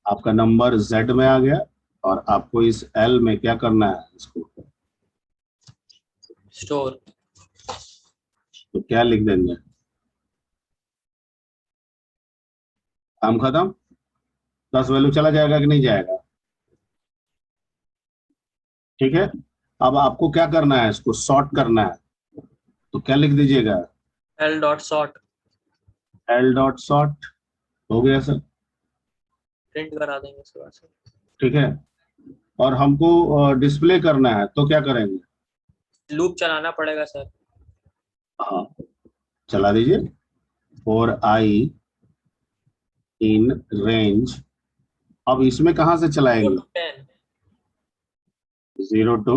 आपका नंबर z में आ गया, और आपको इस l में क्या करना है, इसको स्टोर। तो क्या लिख देंगे, काम खत्म। 10 वैल्यू चला जाएगा कि नहीं जाएगा? ठीक है, अब आपको क्या करना है, इसको सॉर्ट करना है, तो क्या लिख दीजिएगा, l dot sort। l dot sort. हो गया सर, प्रिंट करा देंगे इसके बाद सर। ठीक है, और हमको डिस्प्ले करना है तो क्या करेंगे, लूप चलाना पड़ेगा सर। हाँ चला दीजिए, 4i इन रेंज। अब इसमें कहां से चलाएंगे, 0 to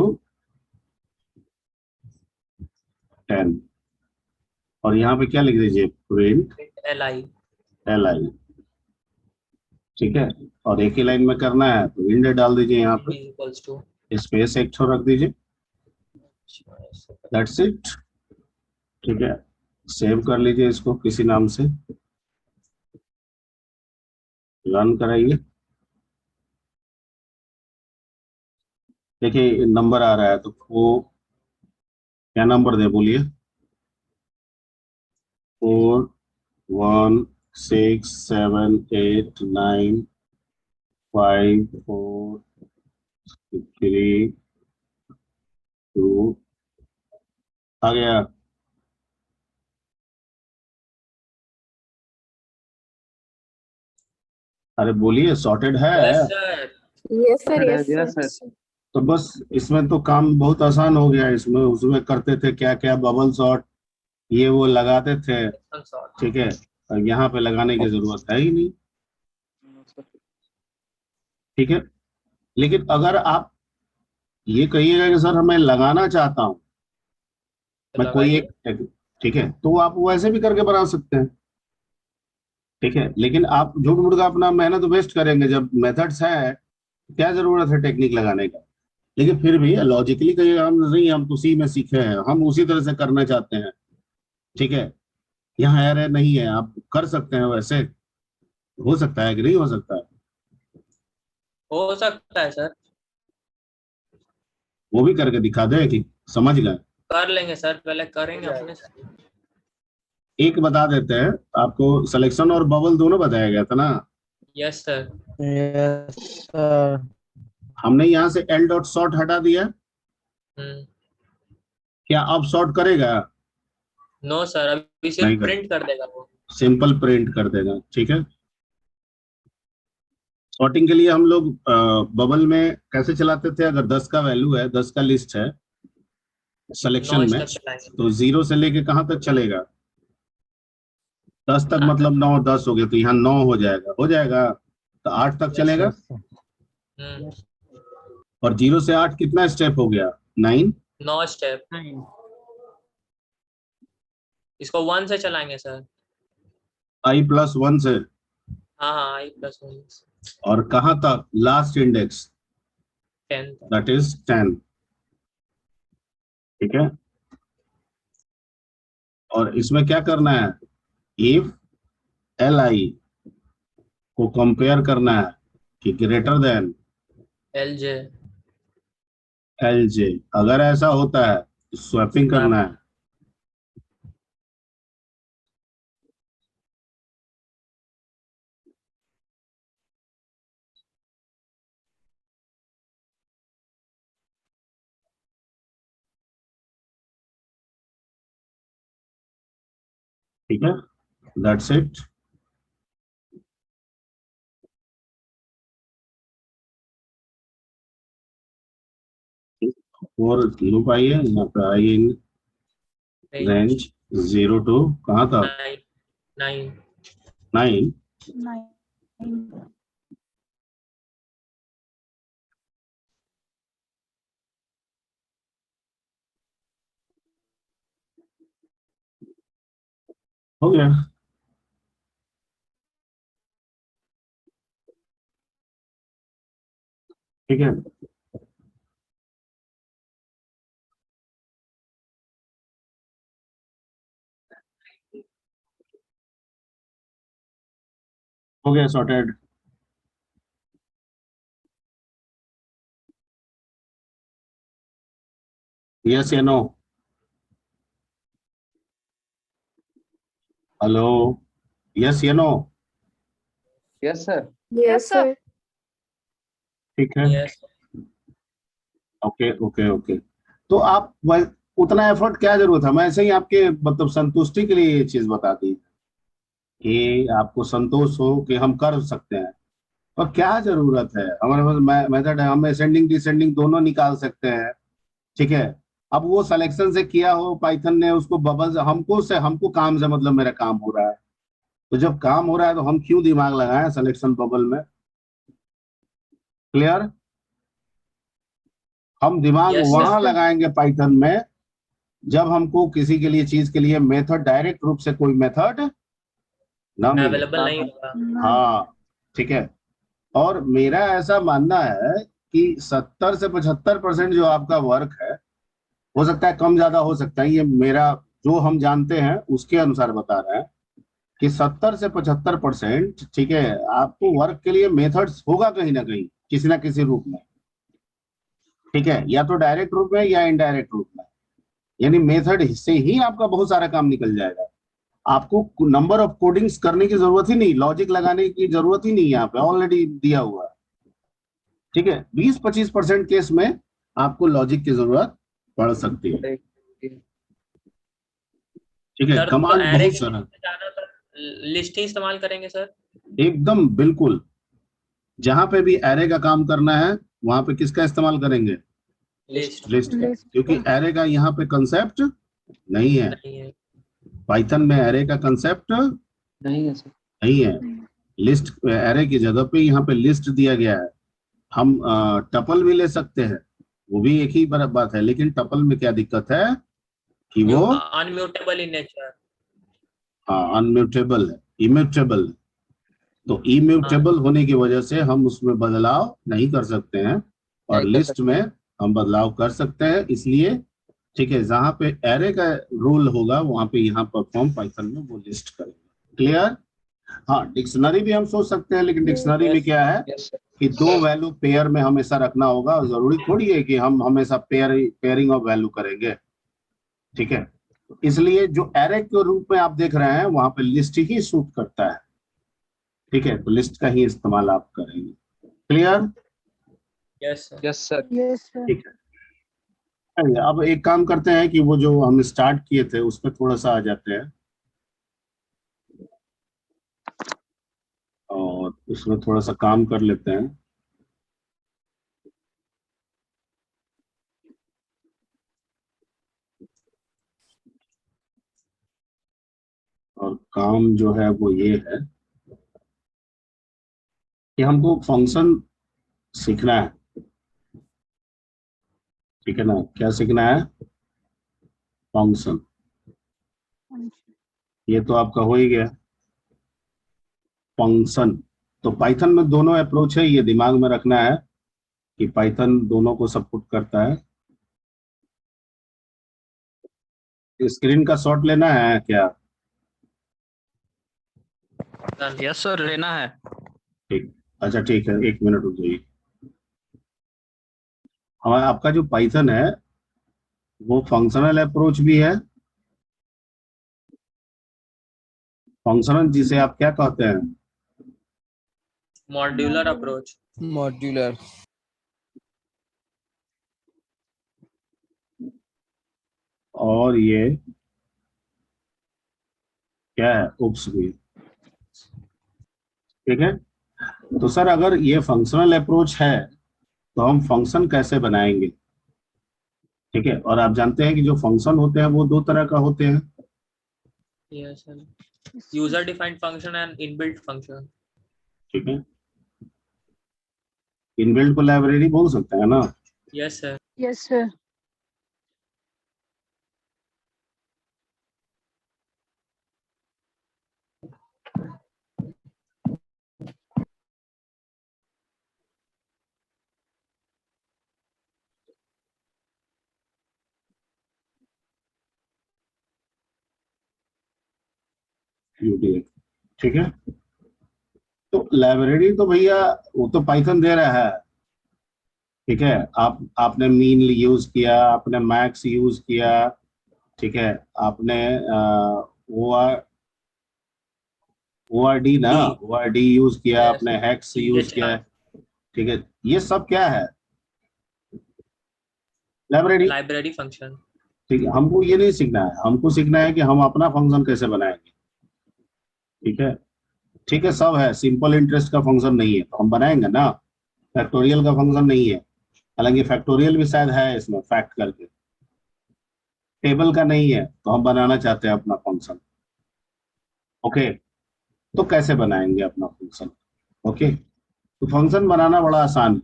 10, और यहाँ पे क्या लिख दीजिए, प्रिंट li। ठीक है, और एक ही लाइन में करना है तो इंट डाल दीजिए, यहाँ पे इक्वल्स टू स्पेस एक ठो रख दीजिए, दैट्स इट। ठीक है, सेव कर लीजिए इसको किसी नाम से, रन कराइए। देखिए नंबर आ रहा है, तो वो क्या नंबर दे बोलिए, 4 1 6 7 8 9 5 4 3 2 आ गया। अरे बोलिए, सॉर्टेड है। Yes sir. Yes, sir. Yes, Yes, sir. sir. तो बस इसमें तो काम बहुत आसान हो गया। इसमें उसमें करते थे क्या क्या, बबल सॉर्ट ये वो लगाते थे, ठीक है, और यहाँ पे लगाने की जरूरत है ही नहीं। ठीक है, लेकिन अगर आप ये कहिएगा कि सर हमें लगाना चाहता हूँ मैं कोई एक, ठीक है, तो आप वैसे भी करके बना सकते हैं। ठीक है, लेकिन आप झूठ मूठ का अपना मेहनत वेस्ट करेंगे, जब मेथड्स है क्या जरूरत है टेक्निक लगाने का। लेकिन फिर भी लॉजिकली कहिएगा हम नहीं, हम तो उसी में सीखे हैं, हम उसी तरह से करना चाहते हैं। ठीक है, यहाँ एरर नहीं है, आप कर सकते हैं वैसे, हो सकता है कि नहीं हो सकता है, हो सकता है सर। वो भी करके दिखा दे कि समझ गए। कर लेंगे सर, पहले करेंगे अपने। एक बता देते हैं आपको, सिलेक्शन और बबल दोनों बताया गया था ना। Yes sir. Yes, sir. हमने यहाँ से l डॉट सॉर्ट हटा दिया, क्या अब सॉर्ट करेगा? नो सर, अभी नहीं सिर्फ कर- प्रिंट कर देगा वो। सिंपल प्रिंट कर देगा। ठीक है, सॉर्टिंग के लिए हम लोग बबल में कैसे चलाते थे, अगर 10 का वैल्यू है, 10 का लिस्ट है सिलेक्शन 9 में, स्टेप चलाएंगे। तो 0 से लेके कहाँ तक चलेगा, 10 तक, मतलब 9 10 हो गया तो यहाँ 9 हो जाएगा, तो 8 तक चलेगा। Yes, sir. और 0 से 8 कितना स्टेप हो गया, 9। 9 स्टेप। इसको 1 से चलाएंगे सर। i+1 से, हाँ हाँ, i+1। और कहाँ तक? Last index 10 that is 10। ठीक है, और इसमें क्या करना है? इफ एल आई को कंपेयर करना है कि greater than LJ L J. अगर ऐसा होता है तो स्वैपिंग करना है। ठीक है, दैट्स इट। और लूप आइए, यहाँ पे आइए, रेंज 0 to कहाँ तक? 9 9। 9 हो गया। ठीक है, हो गया, सॉर्टेड। यस या नो? हेलो, यस या no? Yes, sir. Yes, sir. ठीक है, Yes. Okay okay okay. तो आप उतना एफर्ट क्या जरूरत है? मैं ऐसे ही आपके मतलब संतुष्टि के लिए ये चीज बता दी कि आपको संतोष हो कि हम कर सकते हैं। और क्या जरूरत है? हमारे पास मेथड है, हम असेंडिंग डिसेंडिंग दोनों निकाल सकते हैं। ठीक है, अब वो सिलेक्शन से किया हो पाइथन ने, उसको बबल से हमको काम से मतलब मेरा काम हो रहा है। तो जब काम हो रहा है तो हम क्यों दिमाग लगाएं सिलेक्शन बबल में? क्लियर? हम दिमाग Yes, sir. वहां लगाएंगे पाइथन में जब हमको किसी के लिए चीज के लिए मेथड, डायरेक्ट रूप से कोई मेथड ना मिले। अवेलेबल नहीं होगा। हाँ, ठीक है। और मेरा ऐसा मानना है कि 70 से 75% जो आपका वर्क है, हो सकता है कम ज्यादा हो सकता है, ये मेरा जो हम जानते हैं उसके अनुसार बता रहे हैं कि 70 से 75%, ठीक है, आपको वर्क के लिए मेथड्स होगा कहीं ना कहीं, किसी ना किसी रूप में। ठीक है, या तो डायरेक्ट रूप में या इनडायरेक्ट रूप में। यानी मेथड से ही आपका बहुत सारा काम निकल जाएगा। आपको नंबर ऑफ कोडिंग्स करने की जरूरत ही नहीं, लॉजिक लगाने की जरूरत ही नहीं, यहाँ पे ऑलरेडी दिया हुआ है। ठीक है, 20-25% केस में आपको लॉजिक की जरूरत पड़ सकती है। ठीक है, सर तो कमांड एरे बहुत के सारा, लिए जाना तो लिस्ट ही इस्तेमाल करेंगे सर। एकदम बिल्कुल। जहां पे भी एरे का काम करना है वहां पे किसका इस्तेमाल करेंगे? लिस्ट लिस्ट का, क्योंकि एरे का यहाँ पे कंसेप्ट नहीं है। नहीं है। पाइथन में एरे का कंसेप्ट नहीं है सर। नहीं है। लिस्ट, एरे की जगह पे यहाँ पे लिस्ट दिया गया है। हम टपल भी ले सकते हैं, वो भी एक ही बात है, लेकिन टपल में क्या दिक्कत है कि वो अनम्यूटेबल इन नेचर। अनम्यूटेबल है, इम्यूटेबल। तो इम्यूटेबल होने की वजह से हम उसमें बदलाव नहीं कर सकते हैं, और नहीं कर लिस्ट में हम बदलाव कर सकते हैं। इसलिए ठीक है, जहां पे एरे का रूल होगा वहां पे यहाँ परफॉर्म पाइथन में वो लिस्ट करेंगे। क्लियर? हाँ, डिक्शनरी भी हम सोच सकते हैं, लेकिन डिक्शनरी में क्या है यस सर। कि दो वैल्यू पेयर में हमेशा रखना होगा, और जरूरी थोड़ी है कि हम हमेशा पेयरिंग ऑफ वैल्यू करेंगे। ठीक है, तो इसलिए जो एरे के रूप में आप देख रहे हैं वहां पे लिस्ट ही सूट करता है। ठीक है, तो लिस्ट का ही इस्तेमाल आप करेंगे। Clear? Yes sir. Yes sir. Yes, sir. ठीक है, चलिए, अब एक काम करते हैं कि वो जो हम स्टार्ट किए थे उस पर थोड़ा सा आ जाते हैं, और उसमें थोड़ा सा काम कर लेते हैं। और काम जो है वो ये है कि हमको फंक्शन सीखना है। ठीक है ना? क्या सीखना है? फंक्शन। ये तो आपका हो ही गया, फंक्शन। तो पाइथन में दोनों अप्रोच है, ये दिमाग में रखना है कि पाइथन दोनों को सपोर्ट करता है। स्क्रीन का शॉट लेना है क्या? यस सर, लेना है। ठीक, अच्छा ठीक है, 1 मिनट रुक जाइए। हमारा आपका जो पाइथन है वो फंक्शनल अप्रोच भी है। फंक्शनल जिसे आप क्या कहते हैं? Modular approach. मॉड्यूलर। और ये क्या है? उप्स भी। ठीक है, तो सर अगर ये फंक्शनल अप्रोच है तो हम फंक्शन कैसे बनाएंगे? ठीक है, और आप जानते हैं कि जो फंक्शन होते हैं वो दो तरह का होते हैं। Yes, sir. User defined function and inbuilt function. ठीक है, इनबिल्ट को लाइब्रेरी बोल सकते हैं ना? Yes, sir. Yes sir. UTF, ठीक है। तो लाइब्रेरी तो भैया वो तो पाइथन दे रहा है। ठीक है, आपने मीन यूज किया, आपने मैक्स यूज किया, ठीक है, आपने ओ आर डी ना, D. ORD यूज किया, Yes. आपने हेक्स यूज किया। THR. ठीक है, ये सब क्या है? लाइब्रेरी। Library function. ठीक है, हमको ये नहीं सीखना है, हमको सीखना है कि हम अपना फंक्शन कैसे बनाएंगे। ठीक है, ठीक है, सब है, सिंपल इंटरेस्ट का फंक्शन नहीं है तो हम बनाएंगे ना। फैक्टोरियल का फंक्शन नहीं है, हालांकि फैक्टोरियल भी शायद है इसमें, फैक्ट करके। टेबल का नहीं है तो हम बनाना चाहते हैं अपना फंक्शन। ओके, तो कैसे बनाएंगे अपना फंक्शन? ओके, तो फंक्शन बनाना बड़ा आसान है।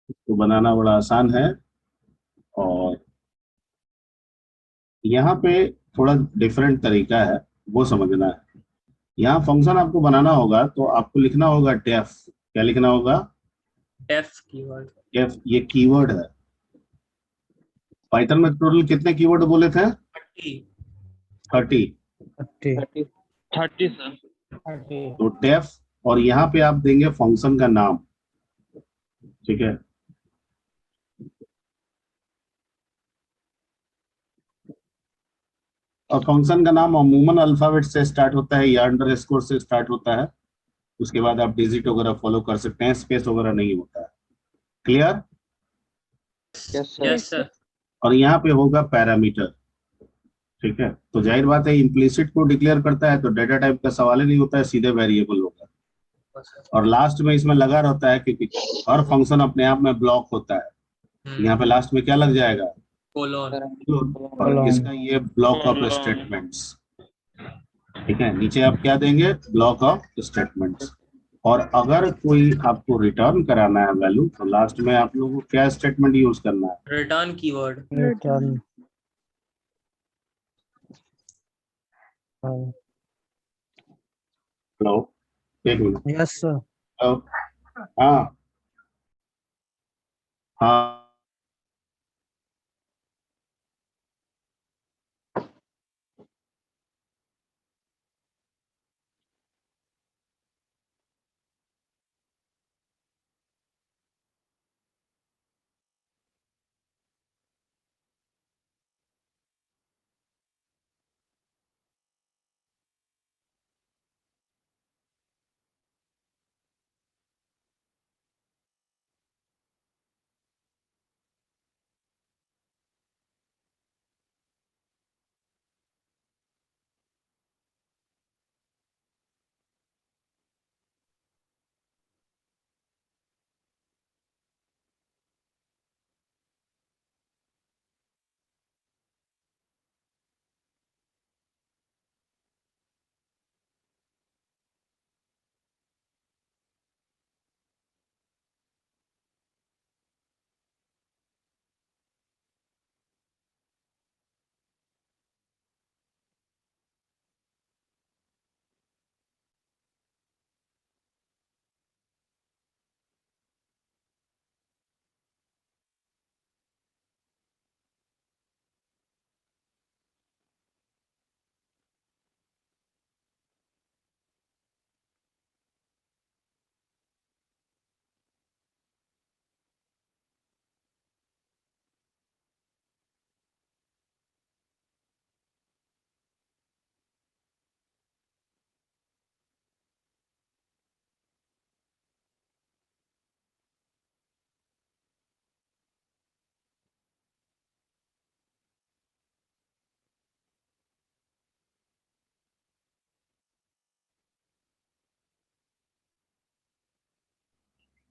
तो बनाना बड़ा आसान है, और यहाँ पे थोड़ा डिफरेंट तरीका है, वो समझना है। यहाँ फंक्शन आपको बनाना होगा तो आपको लिखना होगा डेफ। क्या लिखना होगा? Def keyword. डेफ, ये कीवर्ड है। पाइथन में टोटल कितने कीवर्ड बोले थे? 30. 30। 30 30 सर। 30। तो डेफ, और यहाँ पे आप देंगे फंक्शन का नाम। ठीक है, और फंक्शन का नाम अमूमन अल्फाबेट से स्टार्ट होता है या अंडरस्कोर से स्टार्ट होता है। उसके बाद आप डिजिट वगैरह फॉलो कर सकते हैं, स्पेस वगैरह नहीं होता है। Clear? Yes sir. Yes, sir. और यहाँ पे होगा पैरामीटर। ठीक है, तो जाहिर बात है इम्प्लिसिट को डिक्लेयर करता है तो डेटा टाइप का सवाल ही नहीं होता है, सीधे वेरिएबल होगा। और लास्ट में इसमें लगा रहता है क्योंकि हर फंक्शन अपने आप में ब्लॉक होता है, यहाँ पे लास्ट में क्या लग जाएगा? Colon. और Colon. इसका ये ब्लॉक ऑफ स्टेटमेंट्स। ठीक है, नीचे आप क्या देंगे? Block of statements. और अगर कोई आपको रिटर्न कराना है वैल्यू तो लास्ट में आप लोगों को क्या स्टेटमेंट यूज करना है? Return keyword. रिटर्न। हेलो, एक मिनट। Yes sir. हेलो, हाँ हाँ।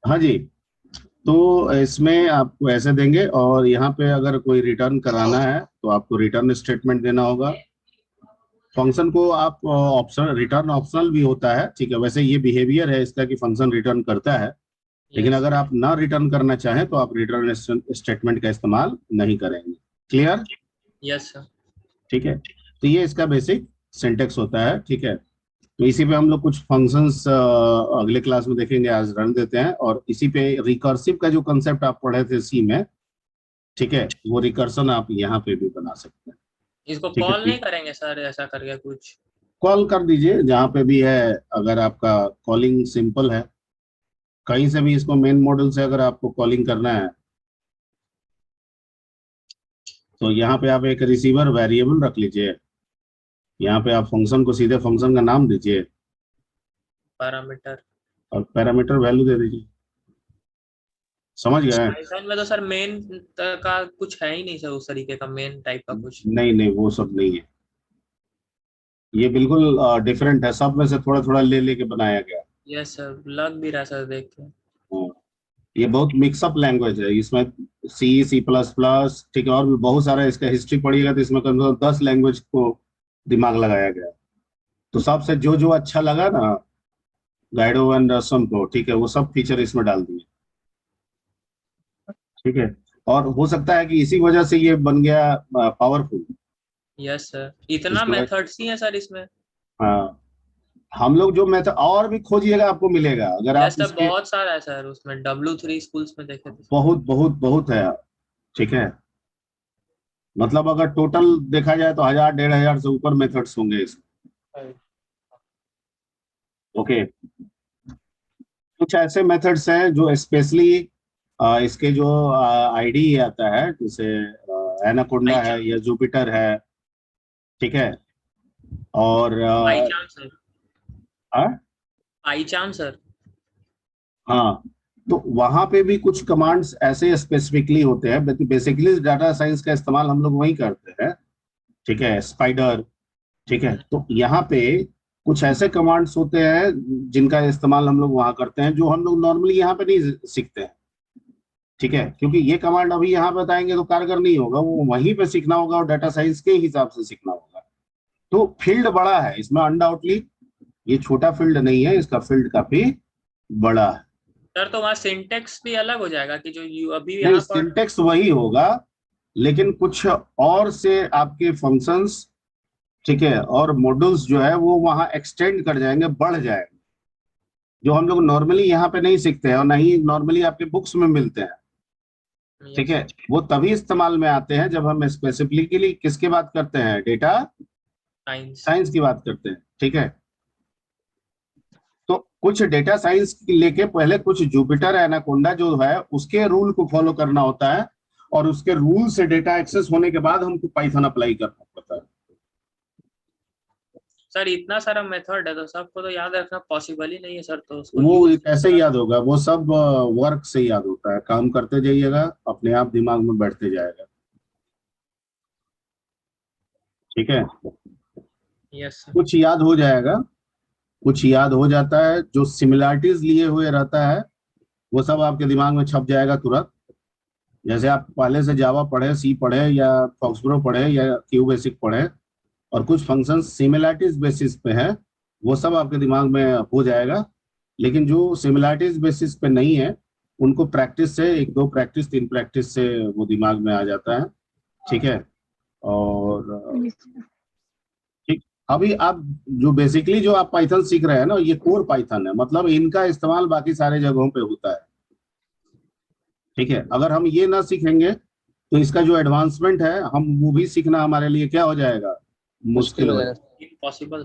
हाँ जी, तो इसमें आपको ऐसे देंगे और यहाँ पे अगर कोई रिटर्न कराना है तो आपको रिटर्न स्टेटमेंट देना होगा। फंक्शन को आप ऑप्शन रिटर्न ऑप्शनल भी होता है, ठीक है, वैसे ये बिहेवियर है इसका कि फंक्शन रिटर्न करता है, लेकिन Yes. अगर आप ना रिटर्न करना चाहें तो आप रिटर्न स्टेटमेंट का इस्तेमाल नहीं करेंगे। क्लियर? Yes, sir. ठीक है, तो ये इसका बेसिक सिंटेक्स होता है। ठीक है, तो इसी पे हम लोग कुछ फंक्शंस अगले क्लास में देखेंगे, आज रन देते हैं। और इसी पे रिकर्सिव का जो कंसेप्ट आप पढ़े थे सी में, ठीक है, वो रिकर्सन आप यहाँ पे भी बना सकते हैं। इसको ठीक है, कॉल नहीं करेंगे सर ऐसा करके कुछ? कॉल कर दीजिए जहाँ पे भी है, अगर आपका कॉलिंग सिंपल है कहीं से भी, इसको मेन मॉडल से अगर आपको कॉलिंग करना है तो यहाँ पे आप एक रिसीवर वेरिएबल रख लीजिए, यहाँ पे आप फंक्शन को सीधे फंक्शन का नाम दीजिए पैरामीटर। और पैरामीटर वैल्यू दे दीजिए। समझ गए? पाइथन में तो सर मेन का कुछ है ही नहीं सर, उस तरीके का मेन टाइप का कुछ। नहीं नहीं, वो सब नहीं है, ये बिल्कुल डिफरेंट है, सब में से थोड़ा थोड़ा ले लेके बनाया गया। यस सर, लग भी रहा सर देख के। ये बहुत मिक्सअप लैंग्वेज है, इसमें C++, ठीक है, और भी बहुत सारा, इसका हिस्ट्री पढ़िएगा तो इसमें कम से कम 10 लैंग्वेज को दिमाग लगाया गया। तो सबसे जो जो अच्छा लगा ना गाइडो एंड रसम को, ठीक है, वो सब फीचर इसमें डाल दिए। ठीक है, और हो सकता है कि इसी वजह से ये बन गया पावरफुल। यस सर, इतना इसके बाद- मेथड्स ही है सर इसमें। हाँ, हम लोग जो मेथड और भी खोजिएगा आपको मिलेगा, अगर आप यस सर, इसके बहुत सारा है सर उसमें, W3 स्कूल्स में देखे थे। बहुत बहुत बहुत है। ठीक है, मतलब अगर टोटल देखा जाए तो 1000 1500 से ऊपर मेथड्स होंगे इसमें। ओके, कुछ ऐसे मेथड्स हैं जो स्पेशली इसके जो आईडी आता है, जैसे एनाकोंडा है या जुपिटर है, ठीक है, और पाइचान सर, हाँ पाइचान सर। हाँ, तो वहां पे भी कुछ कमांड्स ऐसे स्पेसिफिकली होते हैं, बेसिकली डाटा साइंस का इस्तेमाल हम लोग वही करते हैं। ठीक है, स्पाइडर, ठीक है, तो यहाँ पे कुछ ऐसे कमांड्स होते हैं जिनका इस्तेमाल हम लोग वहां करते हैं, जो हम लोग नॉर्मली यहाँ पे नहीं सीखते हैं। ठीक है, क्योंकि ये कमांड अभी यहाँ बताएंगे तो कारगर नहीं होगा, वो वहीं पे सीखना होगा और डाटा साइंस के हिसाब से सीखना होगा। तो फील्ड बड़ा है इसमें, अनडाउटली ये छोटा फील्ड नहीं है, इसका फील्ड काफी बड़ा है। सर तो वहाँ सिंटेक्स भी अलग हो जाएगा कि जो यू अभी नहीं, यहाँ पर? सिंटेक्स वही होगा, लेकिन कुछ और से आपके फंक्शंस, ठीक है, और मॉड्यूल्स जो है वो वहां एक्सटेंड कर जाएंगे, बढ़ जाएंगे, जो हम लोग नॉर्मली यहाँ पे नहीं सीखते हैं और नहीं नॉर्मली आपके बुक्स में मिलते हैं। ठीक है, वो तभी इस्तेमाल में आते हैं जब हम स्पेसिफिकली किसकी बात करते हैं, डेटा साइंस की बात करते हैं। ठीक है, तो कुछ डेटा साइंस लेके पहले कुछ जुपिटर एनाकोंडा जो है उसके रूल को फॉलो करना होता है, और उसके रूल से डेटा एक्सेस होने के बाद हमको पाइथन अप्लाई करना पड़ता है। सर इतना सारा मेथड है तो सबको तो याद रखना पॉसिबल ही नहीं है सर, तो उसको वो use कैसे याद होगा, वो सब वर्क से याद होता है, काम करते जाइएगा अपने आप दिमाग में बैठते जाएगा। ठीक है, यस सर। कुछ याद हो जाएगा, कुछ याद हो जाता है, जो सिमिलरिटीज लिए हुए रहता है वो सब आपके दिमाग में छप जाएगा तुरंत। जैसे आप पहले से जावा पढ़े, सी पढ़े या फॉक्सब्रो पढ़े या क्यू बेसिक पढ़े, और कुछ फंक्शन सिमिलरिटीज बेसिस पे है, वो सब आपके दिमाग में हो जाएगा। लेकिन जो सिमिलरिटीज बेसिस पे नहीं है उनको प्रैक्टिस से, 1 2 प्रैक्टिस 3 प्रैक्टिस से वो दिमाग में आ जाता है। ठीक है, और ठीक, अभी आप जो बेसिकली जो आप पाइथन सीख रहे हैं ना, ये कोर पाइथन है, मतलब इनका इस्तेमाल बाकी सारे जगहों पे होता है। ठीक है, अगर हम ये ना सीखेंगे तो इसका जो एडवांसमेंट है हम वो भी सीखना हमारे लिए क्या हो जाएगा, मुश्किल हो जाएगा, इम्पॉसिबल।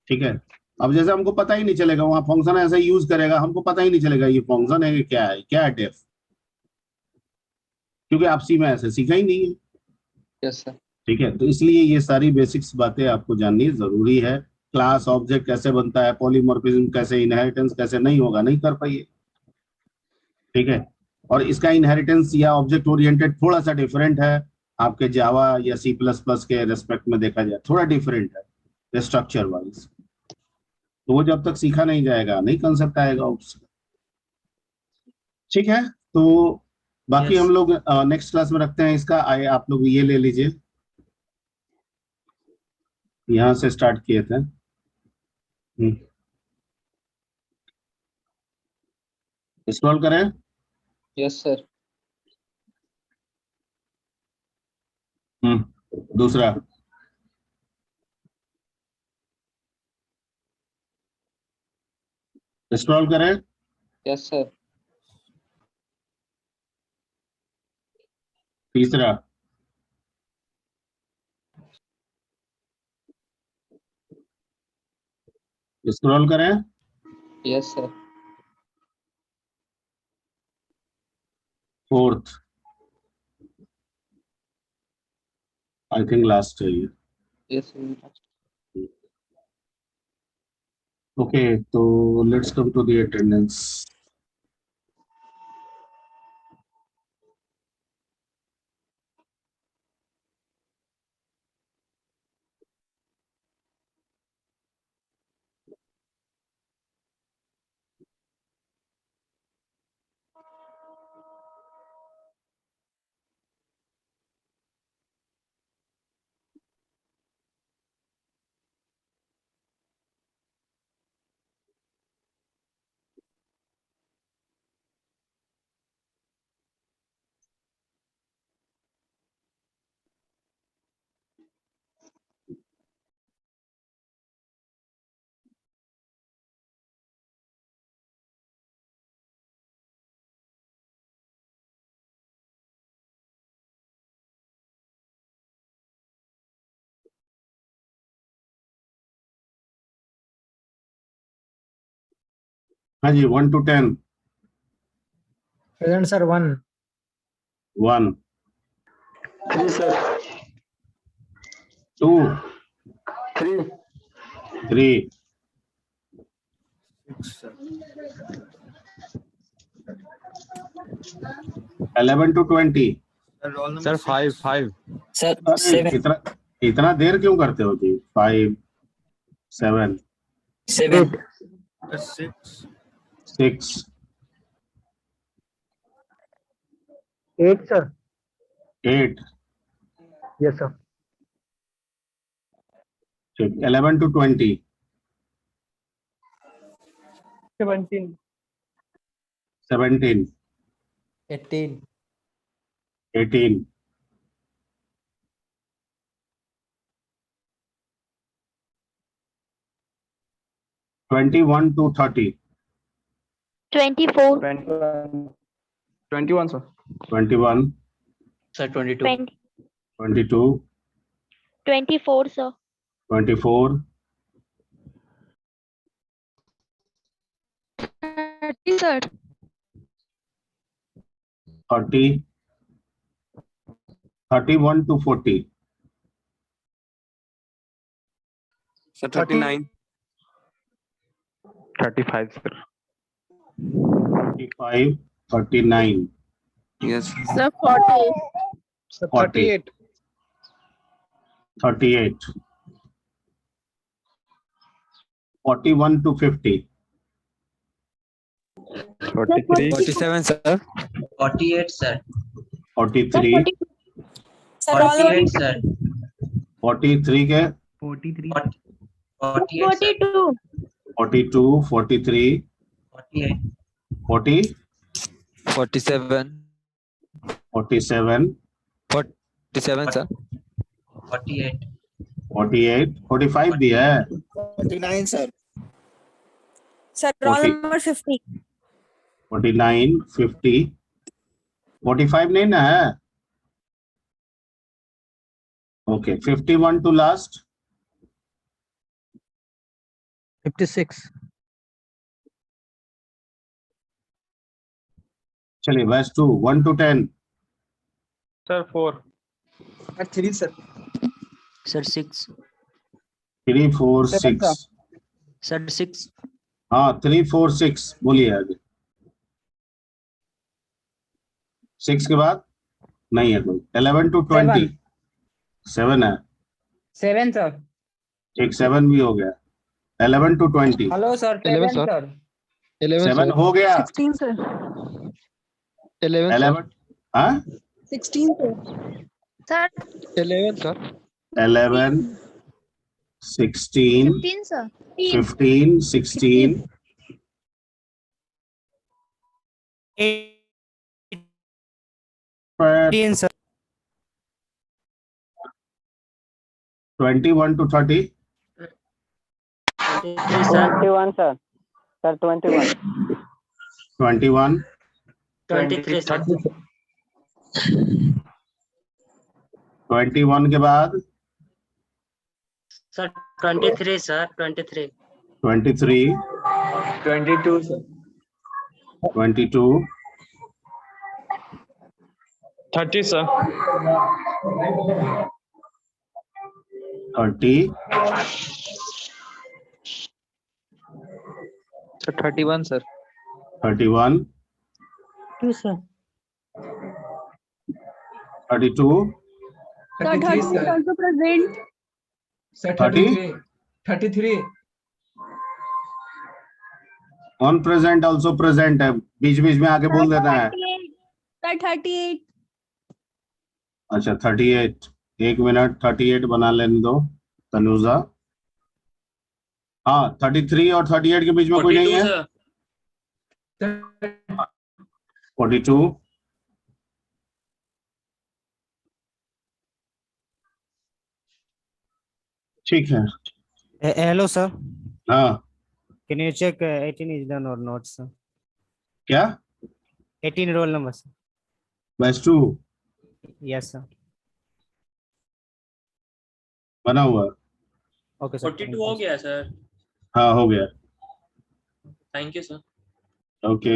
ठीक है, अब जैसे हमको पता ही नहीं चलेगा, वहां फंक्शन ऐसा यूज करेगा, हमको पता ही नहीं चलेगा ये फंक्शन है कि क्या है डेफ, क्योंकि आप सी में ऐसे सीखा ही नहीं है। Yes sir. ठीक है, तो इसलिए ये सारी बेसिक्स बातें आपको जाननी जरूरी है। क्लास ऑब्जेक्ट कैसे बनता है, पॉलीमॉर्फिज्म कैसे, इनहेरिटेंस कैसे, नहीं होगा, नहीं कर पाइए। ठीक है, और इसका इनहेरिटेंस या ऑब्जेक्ट ओरिएंटेड थोड़ा सा डिफरेंट है आपके जावा या C++ के रेस्पेक्ट में देखा जाए, थोड़ा डिफरेंट है स्ट्रक्चर वाइज, तो वो जब तक सीखा नहीं जाएगा नहीं कंसेप्ट आएगा उसका। ठीक है, तो बाकी Yes. हम लोग नेक्स्ट क्लास में रखते हैं इसका। आए आप लोग ये ले लीजिए, यहाँ से स्टार्ट किए थे। स्क्रॉल करें। Yes sir. दूसरा स्क्रॉल करें। Yes sir. तीसरा स्क्रॉल करें। Yes sir. Fourth, I think last है ये। Yes sir. ओके, तो let's come to the attendance. हाँ जी, 1 to 10। Present sir 1 1 3 sir. 2 3 3 11 to 20। Sir 5 sir अरे 7 इतना देर क्यों करते हो जी? 5 7 7 6 8 सर 8। यस सर ठीक, 11 to 20। 17 17 18 18 21 to 30। 24 21 sir 21 sir 22 22 24 sir 24 30 sir 30 31 to 40। Sir 39 35 sir 35 39 yes sir 40 40 38 41 to 50। 47 sir 48 sir 43 48 sir 43 के 48 42 42 43 48 40 47 47 47 सर 48 48 45 भी है। 49 सर। sir roll number 50 49 50 45 नहीं ना है। Okay, 51 to last. 56 चलिए batch 2 1 to 10। Sir 4 3 sir. Sir 6 3 4 6। Sir 6 हाँ 3 4 6 बोलिए आगे। 6 के बाद नहीं है कोई। 11 to 20 7 है। 7 सर ठीक, 7 भी हो गया। 11 to 20 hello sir 11 sir 11 7 sir हो गया। 16 sir 11 sir. 11 हाँ 16 sir. Sir, 11 sir. 11 16 15 sir. 15 16 18 sir. 21 to 30 21 sir. Sir 21. 21 23 sir. 21 के बाद Sir 23 sir. 23. 23 22 sir. 22 30 sir. 30 Sir 31 sir. 31 2 sir. 32 Sir 30 is also present. Sir 30 33. On present also present है, बीच बीच में आके बोल देना है। Sir 38. अच्छा 38, एक मिनट 38 बना लेने दो तनुजा। हाँ 33 और 38 के बीच में कोई नहीं 42 है। sir. 42 ठीक है। Hello sir. हाँ Can you check 18 is done or not sir? क्या 18 roll number sir. Batch 2 Yes sir. बना हुआ है। Okay sir. 42 हो गया sir. हाँ हो गया। Thank you sir. ओके